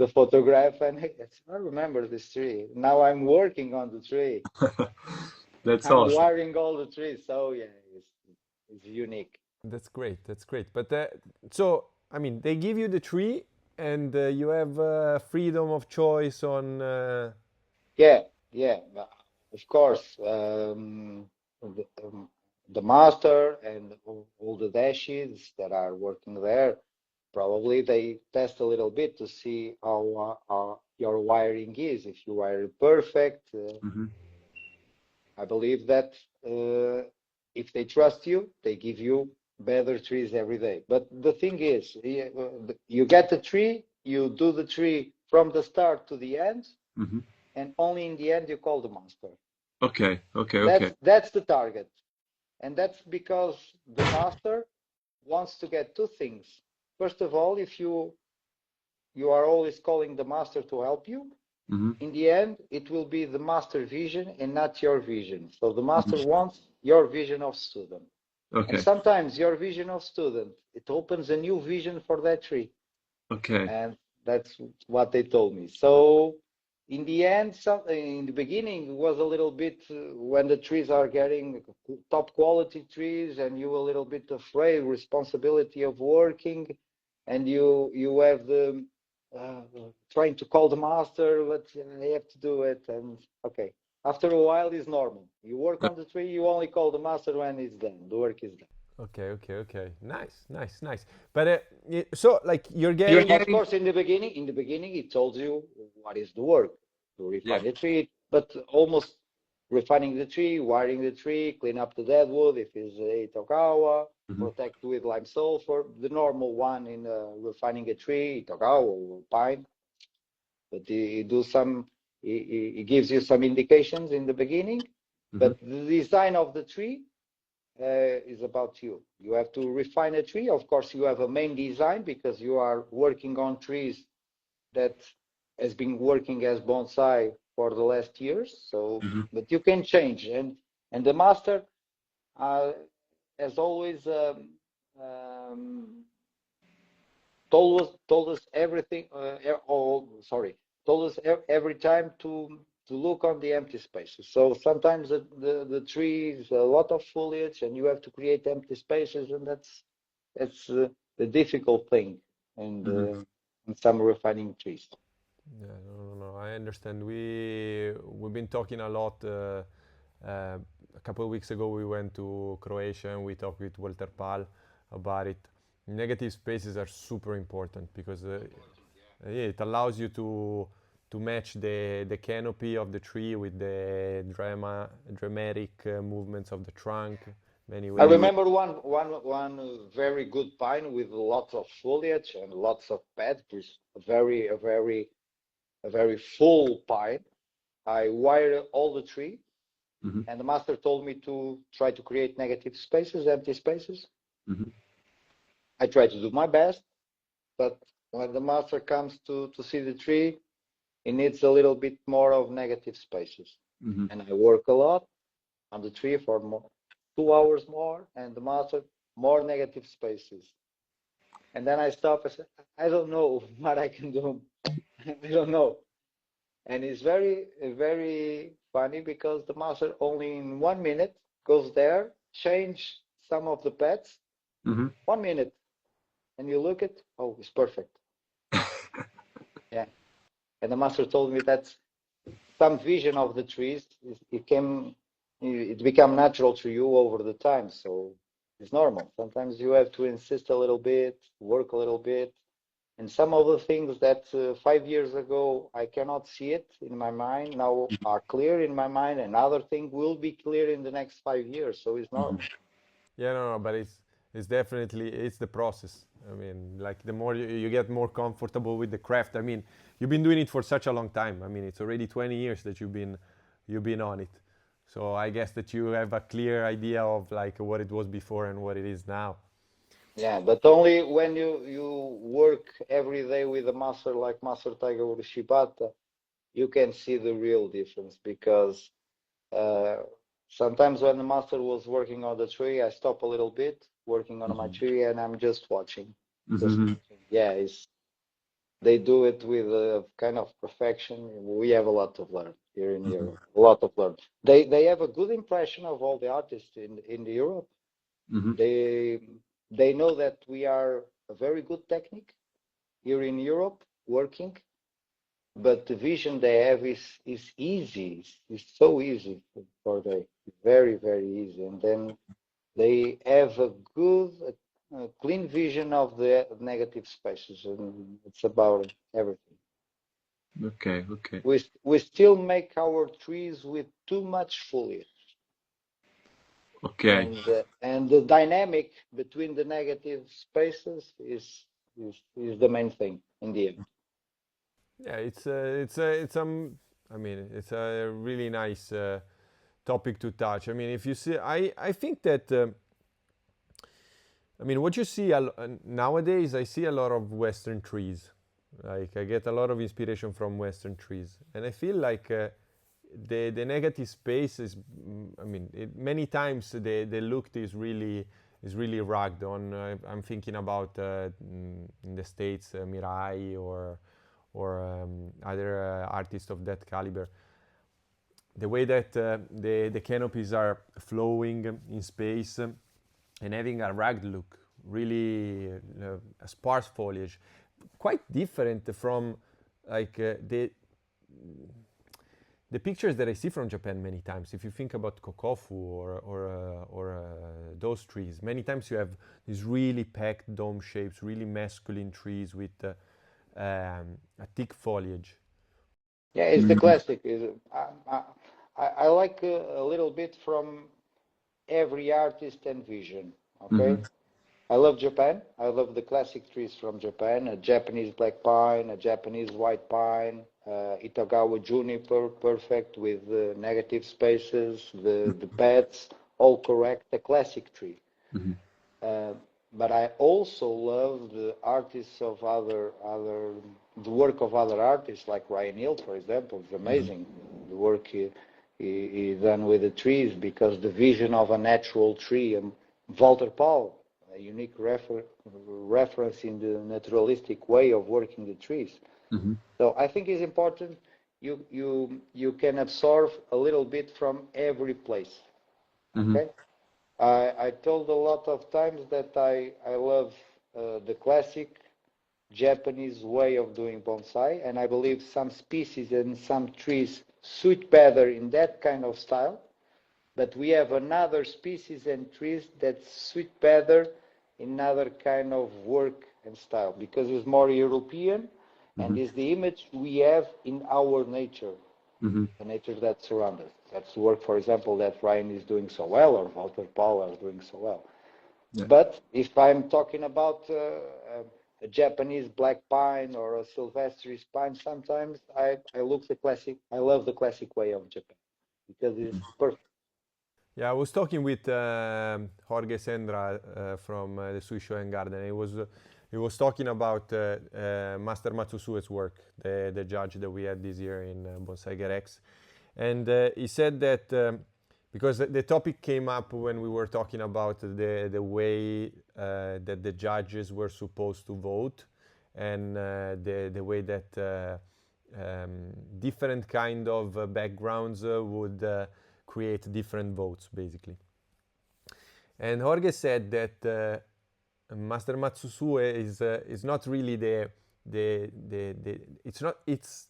Speaker 2: the photograph, and I remember this tree. Now I'm working on the tree.
Speaker 3: That's
Speaker 2: I'm
Speaker 3: awesome.
Speaker 2: wiring all the trees. So yeah, it's unique.
Speaker 1: That's great. That's great. But so I mean, they give you the tree, and you have freedom of choice on.
Speaker 2: Yeah. yeah, of course, the master and all the dashes that are working there, probably they test a little bit to see how your wiring is. If you wire it perfect,
Speaker 3: Mm-hmm.
Speaker 2: I believe that if they trust you, they give you better trees every day. But the thing is, you get the tree, you do the tree from the start to the end,
Speaker 3: Mm-hmm.
Speaker 2: and only in the end you call the master.
Speaker 3: Okay, okay, okay.
Speaker 2: That's the target, and that's because the master wants to get two things. First of all, if you are always calling the master to help you,
Speaker 3: Mm-hmm.
Speaker 2: in the end, it will be the master vision and not your vision. So the master
Speaker 3: Mm-hmm.
Speaker 2: wants your vision of student. And
Speaker 3: Okay,
Speaker 2: sometimes your vision of student, it opens a new vision for that tree.
Speaker 3: okay.
Speaker 2: And that's what they told me. So in the end, in the beginning, it was a little bit when the trees are getting top quality trees and you a little bit afraid, responsibility of working, and you have the uh, trying to call the master, but I have to do it. And okay, after a while, it's normal. You work on the tree, you only call the master when it's done. The work is done.
Speaker 1: Okay, okay, okay. Nice, nice, nice. But so like you're
Speaker 3: You're
Speaker 1: getting.
Speaker 2: Of
Speaker 3: getting,
Speaker 2: course, in the beginning, it told you what is the work to
Speaker 3: yeah.
Speaker 2: refine the tree, but almost refining the tree, wiring the tree, clean up the dead wood if it's a Itokawa,
Speaker 3: Mm-hmm.
Speaker 2: protect with lime sulfur, the normal one in refining a tree, Itokawa or pine. But it do some, it gives you some indications in the beginning,
Speaker 3: Mm-hmm.
Speaker 2: but the design of the tree is about you. You have to refine a tree. Of course, you have a main design because you are working on trees that has been working as bonsai for the last years. So,
Speaker 3: Mm-hmm.
Speaker 2: but you can change, and the master uh, has always um, told us everything. Sorry, told us every time to look on the empty spaces. So sometimes the tree is a lot of foliage, and you have to create empty spaces, and that's the difficult thing, and
Speaker 3: Mm-hmm.
Speaker 2: in some refining trees.
Speaker 1: Yeah, no, no, no. I understand. We've been talking a lot. A couple of weeks ago, we went to Croatia and we talked with Walter Pal about it. Negative spaces are super important because yeah, it allows you to match the canopy of the tree with the dramatic movements of the trunk. Many
Speaker 2: I
Speaker 1: ways.
Speaker 3: Mm-hmm.
Speaker 2: remember one very good pine with lots of foliage and lots of petals, a very full pine. I wired all the tree,
Speaker 3: Mm-hmm.
Speaker 2: and the master told me to try to create negative spaces, empty spaces.
Speaker 3: Mm-hmm.
Speaker 2: I try to do my best, but when the master comes to see the tree, he needs a little bit more of negative spaces.
Speaker 3: Mm-hmm.
Speaker 2: And I work a lot on the tree for 2 hours more, and the master more negative spaces. And then I stop and say, I don't know what I can do. I don't know. And it's very funny because the master only in 1 minute goes there, change some of the pets,
Speaker 3: Mm-hmm.
Speaker 2: 1 minute, and you look at, oh, it's perfect. Yeah. And the master told me that some vision of the trees, it become natural to you over the time. So it's normal. Sometimes you have to insist a little bit, work a little bit. And some of the things that 5 years ago I cannot see it in my mind now are clear in my mind, and other things will be clear in the next 5 years. So it's
Speaker 3: Mm-hmm.
Speaker 2: normal.
Speaker 1: Yeah, no, no, but it's definitely it's the process. I mean, like the more you get more comfortable with the craft. I mean, you've been doing it for such a long time. I mean, it's already 20 years that you've been on it. So I guess that you have a clear idea of like what it was before and what it is now.
Speaker 2: Yeah, but only when you work every day with a master like Master Tiger or Shibata, you can see the real difference because uh, sometimes when the master was working on the tree, I stop a little bit working on my tree and I'm just watching. Just
Speaker 3: Mm-hmm.
Speaker 2: watching. Yeah, they do it with a kind of perfection. We have a lot to learn here in
Speaker 3: Mm-hmm.
Speaker 2: Europe. A lot of learn. They have a good impression of all the artists in Europe.
Speaker 3: Mm-hmm.
Speaker 2: They they know that we are a very good technique here in Europe working, but the vision they have is easy. It's so easy for them. Very, very easy. And then they have a good, clean vision of the negative spaces, and it's about everything.
Speaker 3: Okay, okay.
Speaker 2: We still make our trees with too much foliage.
Speaker 3: Okay.
Speaker 2: And the dynamic between the negative spaces is the main thing in the end.
Speaker 1: Yeah, I mean, it's a really nice topic to touch. I mean, if you see, I think that, I mean, what you see nowadays, I see a lot of Western trees. Like I get a lot of inspiration from Western trees, and I feel like the negative space is, I mean, many times the look is really rugged on. I'm thinking about in the States, Mirai or other artists of that caliber. The way that the canopies are flowing in space and having a rugged look, really a sparse foliage, quite different from like the pictures that I see from Japan many times. If you think about kokofu or those trees, many times you have these really packed dome shapes, really masculine trees with a thick foliage.
Speaker 2: Yeah, it's the classic. I like a little bit from every artist and vision. Okay, I love Japan. I love the classic trees from Japan: a Japanese black pine, a Japanese white pine, Itagawa juniper, perfect with negative spaces, the pads all correct. A classic tree. But I also love the artists of the work of other artists, like Ryan Hill, for example. It's amazing the work he done with the trees, because the vision of a natural tree. And Walter Paul, a unique reference in the naturalistic way of working the trees. So I think it's important you can absorb a little bit from every place. Okay. I told a lot of times that I love the classic Japanese way of doing bonsai, and I believe some species and some trees suit better in that kind of style, but we have another species and trees that suit better in another kind of work and style, because it's more European and is the image we have in our nature, the nature that surrounds us. That's the work, for example, that Ryan is doing so well, or Walter Paul are doing so well. Yeah. But if I'm talking about a Japanese black pine or a Silvestris pine, sometimes I look the classic. I love the classic way of Japan because it's perfect.
Speaker 1: Yeah, I was talking with Jorge Sendra from the Suisho Garden. He was talking about Master Matsusue's work, the judge that we had this year in Bonsaigers X. And he said that because the topic came up when we were talking about the way that the judges were supposed to vote, and the way that different kind of backgrounds would create different votes, basically. And Jorge said that Master Matsusue is not really it's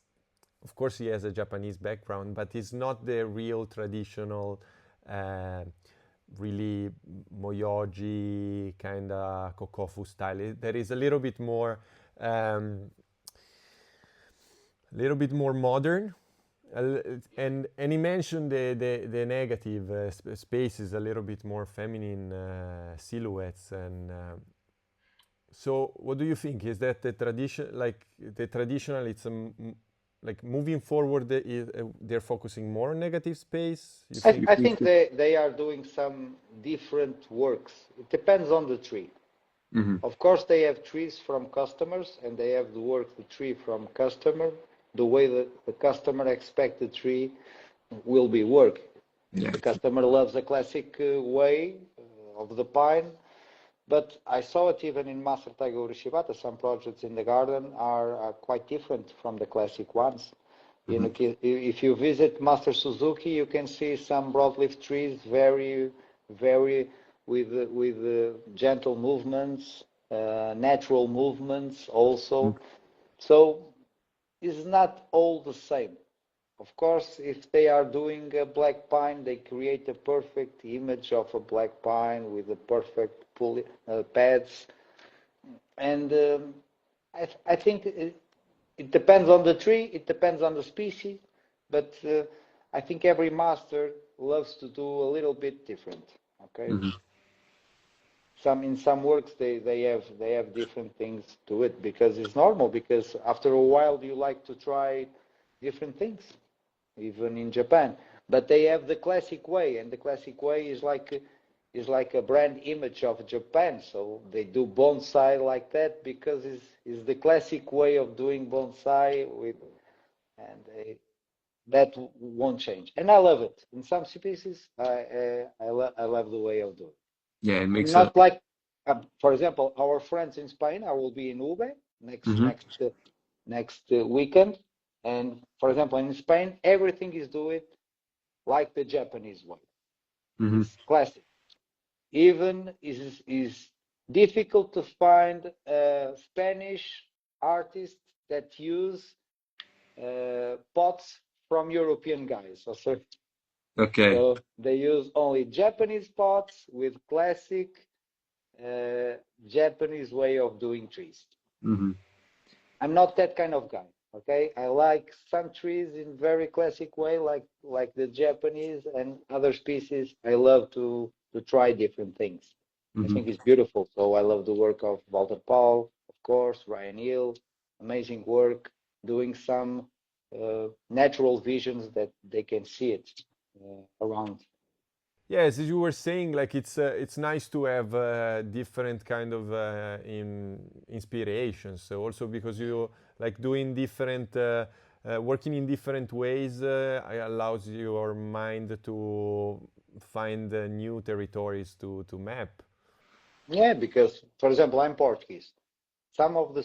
Speaker 1: of course he has a Japanese background, but it's not the real traditional really Moyoji kind of Kokofu style. There is a little bit more modern, and he mentioned the negative spaces, a little bit more feminine silhouettes, and so what do you think? Is that the traditional? It's like moving forward, they're focusing more on negative space?
Speaker 2: I think they are doing some different works. It depends on the tree. Of course, they have trees from customers, and they have the tree from customer, the way that the customer expects the tree will be worked. Yeah. The customer loves the classic way of the pine, but I saw it even in Master Taiga Urishibata. Some projects in the garden are quite different from the classic ones. You know, if you visit Master Suzuki, you can see some broadleaf trees very with gentle movements, natural movements also. So is not all the same. Of course, if they are doing a black pine, they create a perfect image of a black pine with the perfect pads. And I think it depends on the tree, it depends on the species, but I think every master loves to do a little bit different. Okay. In some works they have different things to it, because it's normal, because after a while you like to try different things, even in Japan. But they have the classic way, and the classic way is like a brand image of Japan. So they do bonsai like that because it's the classic way of doing bonsai that won't change. And I love it. In some species, I love the way of doing it.
Speaker 3: Yeah, it makes
Speaker 2: Not like, for example, our friends in Spain. I will be in Ube next weekend, and for example, in Spain, everything is doing like the Japanese way. It's classic. Even is difficult to find a Spanish artist that use pots from European guys.
Speaker 3: Okay.
Speaker 2: So they use only Japanese pots with classic Japanese way of doing trees. I'm not that kind of guy. Okay, I like some trees in very classic way, like the Japanese, and other species. I love to try different things. I think it's beautiful. So I love the work of Walter Paul, of course, Ryan Hill, amazing work, doing some natural visions that they can see it around.
Speaker 1: Yes, as you were saying, like it's nice to have different kind of inspirations. So also because you like doing different, working in different ways, allows your mind to find new territories to map.
Speaker 2: Yeah, because for example, I'm Portuguese. Some of the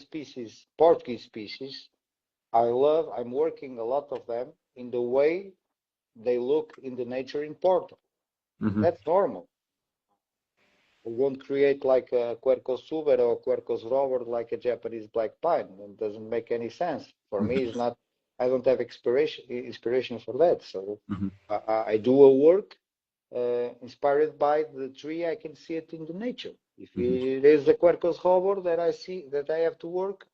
Speaker 2: Portuguese species, I'm working a lot of them in the way they look in the nature in Portugal. That's normal. We won't create like a Quercus suber or Quercus robert like a Japanese black pine. It doesn't make any sense. For me, it's not, I don't have inspiration for that. So I do a work inspired by the tree. I can see it in the nature. If it is a Quercus robert that I see, that I have to work,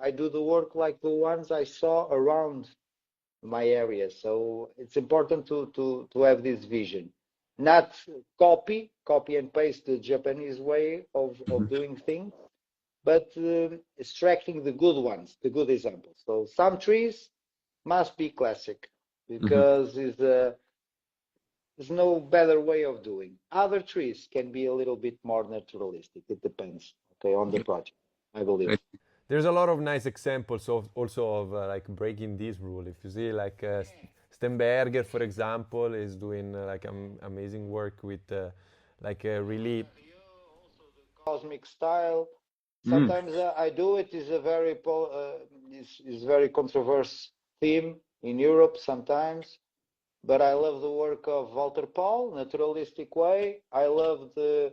Speaker 2: I do the work like the ones I saw around my area. So it's important to have this vision, not copy and paste the Japanese way of doing things, but extracting the good ones, the good examples. So some trees must be classic because there's no better way of doing. Other trees can be a little bit more naturalistic. It depends, okay, on the project, I believe.
Speaker 1: There's a lot of nice examples of also of like breaking this rule. If you see like Stenberger, for example, is doing like amazing work with like a really
Speaker 2: Cosmic style. Sometimes I do it. Is a very is very controversial theme in Europe sometimes, but I love the work of Walter Paul, naturalistic way. I love the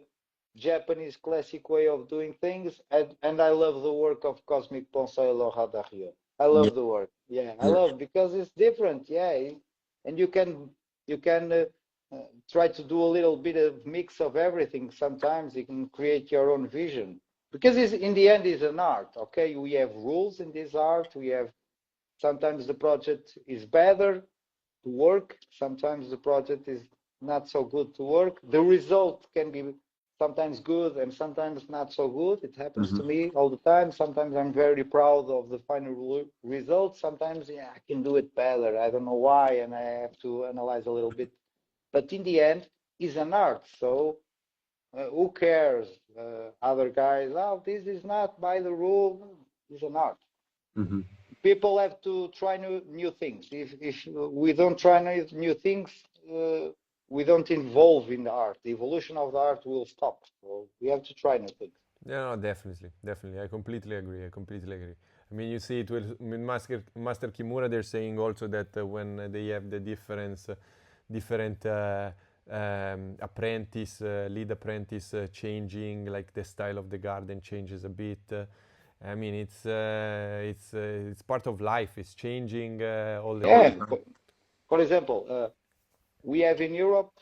Speaker 2: Japanese classic way of doing things, and I love the work of Cosmic Bonsai Laura Dario. I love the work. Yeah, I love because it's different. Yeah, and you can try to do a little bit of mix of everything. Sometimes you can create your own vision because in the end, it's an art. Okay, we have rules in this art. We have sometimes the project is better to work. Sometimes the project is not so good to work. The result can be sometimes good and sometimes not so good. It happens to me all the time. Sometimes I'm very proud of the final result. Sometimes, yeah, I can do it better. I don't know why, and I have to analyze a little bit. But in the end, it's an art. So who cares? Other guys, oh, this is not by the rule. It's an art. People have to try new things. If we don't try new things, we don't involve in the art. The evolution of the art will stop. So we have to try new things.
Speaker 1: Yeah, no, definitely. I completely agree. I mean, you see it with Master Kimura. They're saying also that when they have the different apprentice, lead apprentice changing, like the style of the garden changes a bit. I mean, it's part of life. It's changing all the
Speaker 2: Yeah,
Speaker 1: time.
Speaker 2: for example, we have in Europe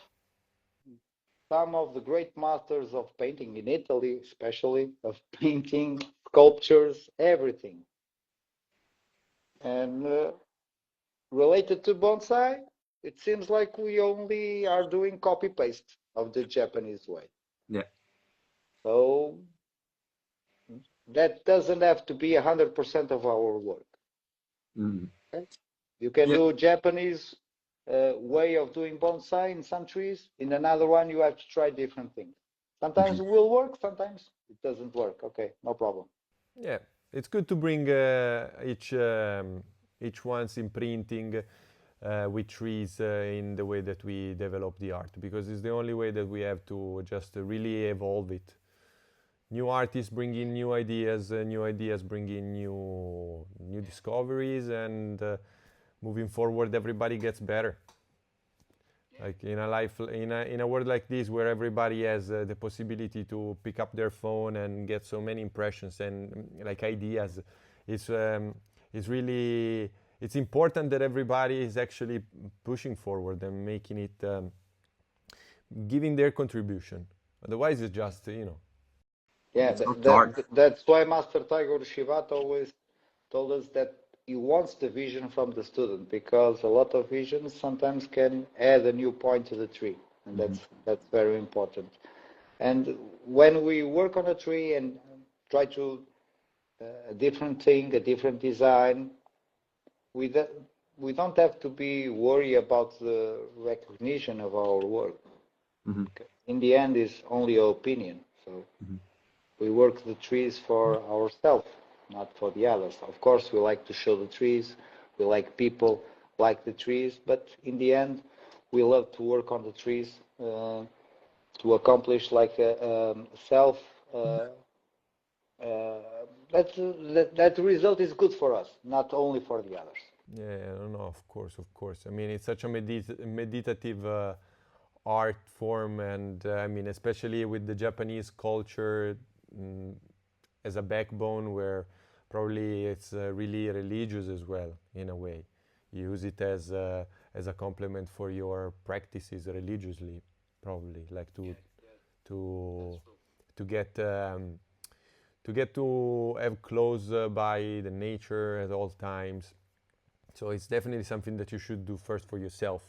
Speaker 2: some of the great masters of painting in Italy, especially of painting, sculptures, everything. And related to bonsai, it seems like we only are doing copy paste of the Japanese way.
Speaker 3: Yeah.
Speaker 2: So that doesn't have to be 100% of our work.
Speaker 3: Mm.
Speaker 2: Okay? You can
Speaker 3: Yeah.
Speaker 2: do Japanese way of doing bonsai in some trees. In another one, you have to try different things. Sometimes it will work, sometimes it doesn't work. Okay, no problem.
Speaker 1: Yeah, it's good to bring each one's imprinting with trees in the way that we develop the art, because it's the only way that we have to just really evolve it. New artists bring in new ideas bring in new discoveries, and moving forward, everybody gets better. Like in a life, in a world like this, where everybody has the possibility to pick up their phone and get so many impressions and like ideas, it's really it's important that everybody is actually pushing forward and making it, giving their contribution. Otherwise, it's just
Speaker 2: Yeah,
Speaker 3: It's not hard.
Speaker 2: that's why Master Tiger Shibata always told us that he wants the vision from the student, because a lot of visions sometimes can add a new point to the tree, and that's very important. And when we work on a tree and try to a different thing, a different design, we don't have to be worried about the recognition of our work.
Speaker 3: Mhm.
Speaker 2: In the end, it's only our opinion. So we work the trees for ourselves, not for the others. Of course, we like to show the trees. We like people like the trees, but in the end, we love to work on the trees to accomplish like a self. That result is good for us, not only for the others.
Speaker 1: Yeah, no, no, of course, of course. I mean, it's such a meditative art form, and I mean, especially with the Japanese culture mm, as a backbone, where probably it's really religious as well, in a way. You use it as a complement for your practices religiously, probably, like to to get to get to have close by the nature at all times. So it's definitely something that you should do first for yourself.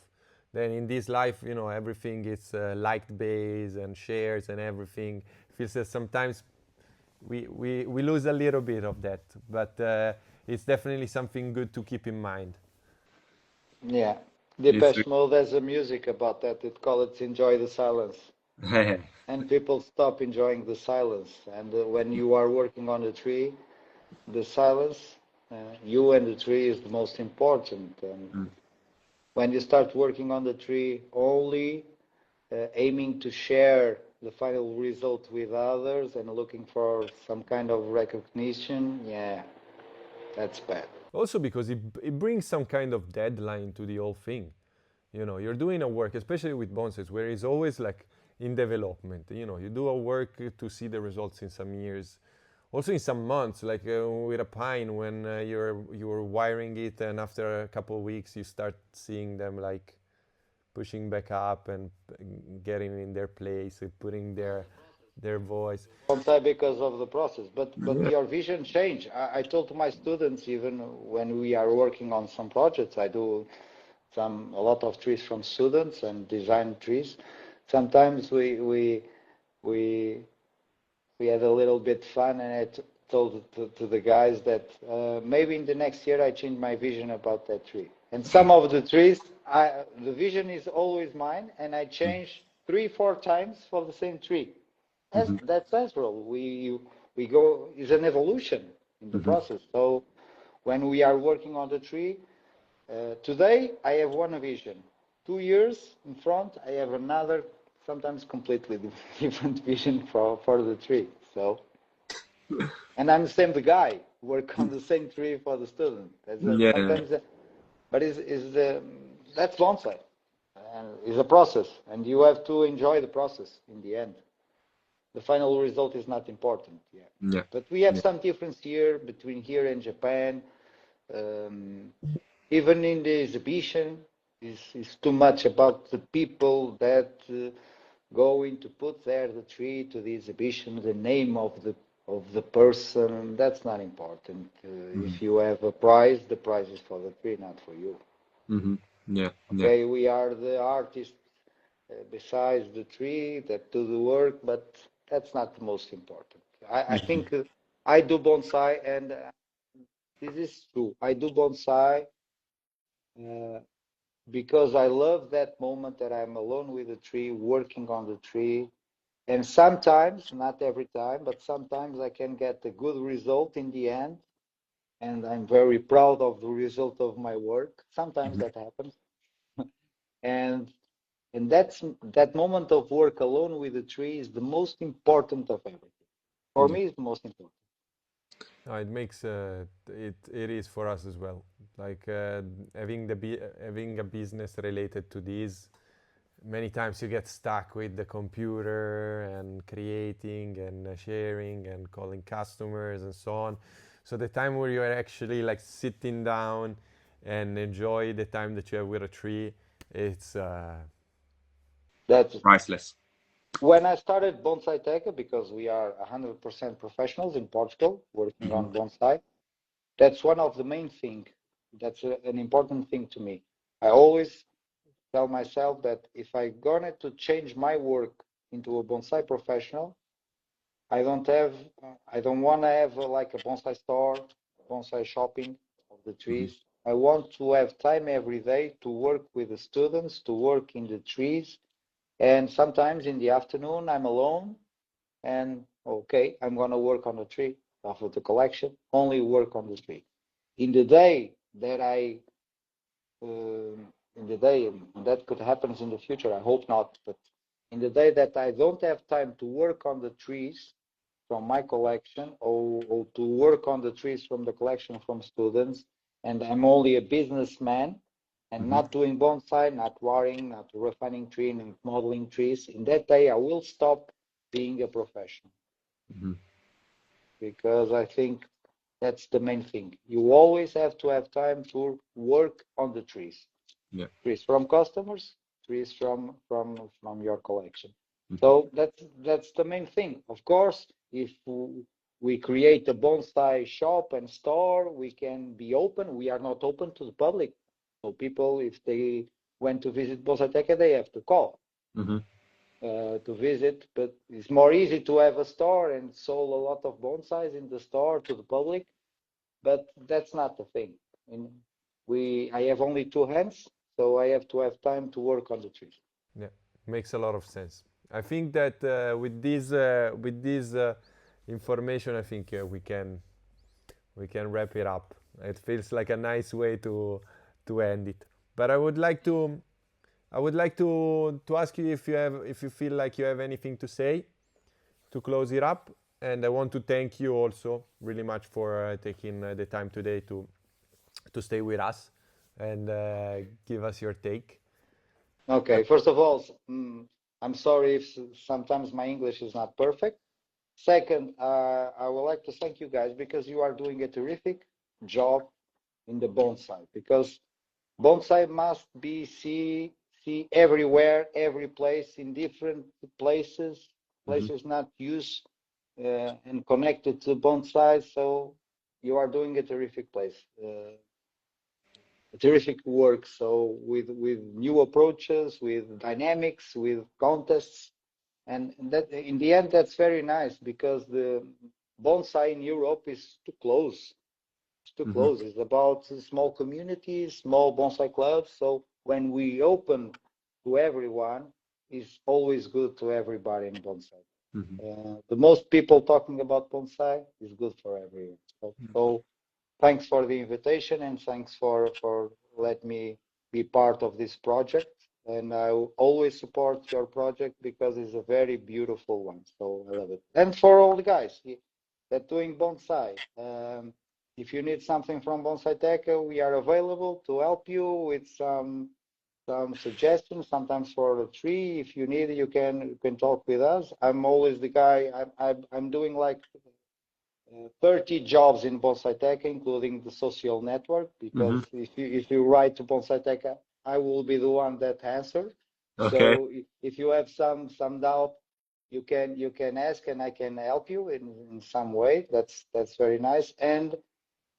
Speaker 1: Then in this life, everything is liked base and shares and everything. Feels that sometimes we lose a little bit of that, but it's definitely something good to keep in mind.
Speaker 2: Yeah.
Speaker 3: It's
Speaker 2: Depeche Mode has a music about that. It called it Enjoy the Silence. And people stop enjoying the silence. And when you are working on a tree, the silence, you and the tree is the most important. And when you start working on the tree only aiming to share the final result with others and looking for some kind of recognition, yeah, that's bad.
Speaker 1: Also because it brings some kind of deadline to the whole thing. You're doing a work, especially with bonsais, where it's always like in development. You do a work to see the results in some years, also in some months, like with a pine, when you're wiring it, and after a couple of weeks you start seeing them like pushing back up and getting in their place, putting their voice.
Speaker 2: Sometimes because of the process, but your vision change. I told to my students, even when we are working on some projects, I do a lot of trees from students and design trees. Sometimes we had a little bit fun, and I told to the guys that maybe in the next year I change my vision about that tree. And some of the trees, the vision is always mine, and I change 3-4 times for the same tree. That's natural. We go, is an evolution in the process. So when we are working on the tree, today I have one vision. 2 years in front, I have another, sometimes completely different vision for the tree. So, and I'm the guy, work on the same tree for the student.
Speaker 3: Yeah.
Speaker 2: Sometimes, but that's bonsai, and it's a process, and you have to enjoy the process in the end. the final result is not important.
Speaker 3: Yeah.
Speaker 2: But we have
Speaker 3: Yeah.
Speaker 2: some difference here between here and Japan. Even in the exhibition, is too much about the people that going to put there the tree to the exhibition, the name of the person. That's not important. If you have a prize, the prize is for the tree, not for you.
Speaker 3: Yeah. Yeah.
Speaker 2: Okay, we are the artists besides the tree that do the work, but that's not the most important. I think I do bonsai, and this is true. I do bonsai because I love that moment that I'm alone with the tree, working on the tree. And sometimes, not every time, but sometimes I can get a good result in the end. And I'm very proud of the result of my work. Sometimes that happens. And that moment of work alone with the tree is the most important of everything. For me, it's the most important.
Speaker 1: It makes it is for us as well. Like having a business related to this, many times you get stuck with the computer and creating and sharing and calling customers and so on. So the time where you're actually like sitting down and enjoy the time that you have with a tree, it's
Speaker 2: That's
Speaker 3: Priceless.
Speaker 2: when I started Bonsai Tech, because we are 100% professionals in Portugal working on bonsai. That's one of the main things. That's an important thing to me. I always tell myself that if I wanted to change my work into a bonsai professional, I don't want to have like a bonsai store, bonsai shopping of the trees. I want to have time every day to work with the students, to work in the trees. And sometimes in the afternoon, I'm alone and okay, I'm going to work on the tree of the collection, only work on the tree. In the day that in the day, and that could happen in the future, I hope not, but in the day that I don't have time to work on the trees from my collection or to work on the trees from the collection from students, and I'm only a businessman and not doing bonsai, not wiring, not refining tree and modeling trees, in that day I will stop being a professional. Because I think that's the main thing. You always have to have time to work on the trees.
Speaker 3: Yeah.
Speaker 2: Trees from customers, trees from your collection. So that's the main thing. Of course, if we create a bonsai shop and store, we can be open. We are not open to the public. So people, if they went to visit Bonsai, they have to call to visit. But it's more easy to have a store and sell a lot of bonsais in the store to the public. But that's not the thing. I have only two hands, so I have to have time to work on the trees.
Speaker 1: yeah, makes a lot of sense. I think that with this information, I think we can wrap it up. It feels like a nice way to end it. But I would like to ask you if you feel like you have anything to say to close it up. And I want to thank you also really much for taking the time today to stay with us and give us your take.
Speaker 2: Okay, first of all, I'm sorry if sometimes my English is not perfect. Second, I would like to thank you guys because you are doing a terrific job in the bonsai, because bonsai must be see everywhere, every place, in different places not used and connected to bonsai. So you are doing a terrific terrific work. So with new approaches, with dynamics, with contests, and that in the end that's very nice, because the bonsai in Europe is too close. It's too close. It's about small communities, small bonsai clubs. So when we open to everyone, it's always good to everybody in bonsai. The most people talking about bonsai is good for everyone. So thanks for the invitation, and thanks for letting me be part of this project. And I will always support your project because it's a very beautiful one. So I love it. And for all the guys that doing bonsai, if you need something from Bonsai Tech, we are available to help you with some some suggestions, sometimes for a tree. If you need, you can talk with us. I'm always the guy. I'm doing like 30 jobs in Bonsai Tech, including the social network. Because if you write to Bonsai Tech, I will be the one that answers.
Speaker 3: Okay.
Speaker 2: So if you have some doubt, you can ask, and I can help you in some way. That's very nice. And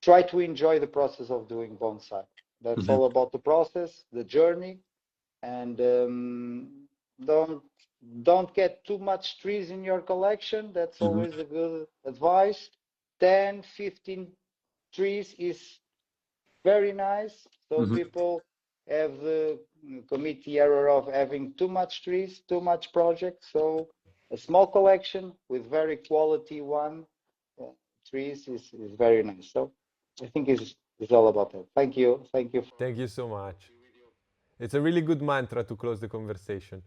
Speaker 2: try to enjoy the process of doing bonsai. That's all about the process, the journey, and don't get too much trees in your collection. That's always a good advice. 10, 15 trees is very nice. So people have commit the error of having too much trees, too much projects. So a small collection with very quality trees is very nice. So I think it's all about that. Thank you. Thank you.
Speaker 1: Thank you so much. It's a really good mantra to close the conversation.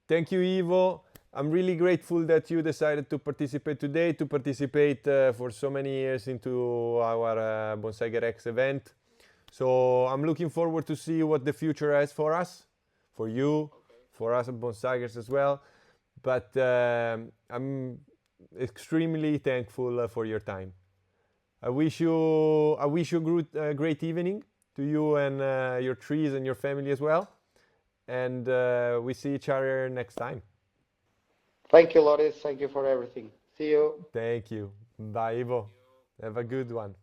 Speaker 1: Thank you, Ivo. I'm really grateful that you decided to participate today, to participate for so many years into our Bonsaigers X event. So I'm looking forward to see what the future has for us, for you, for us at Bonsaigers as well. But I'm extremely thankful for your time. I wish you a great evening to you and your trees and your family as well. And we see each other next time.
Speaker 2: Thank you, Loris. Thank you for everything. See you.
Speaker 1: Thank you. Bye, Ivo. Have a good one.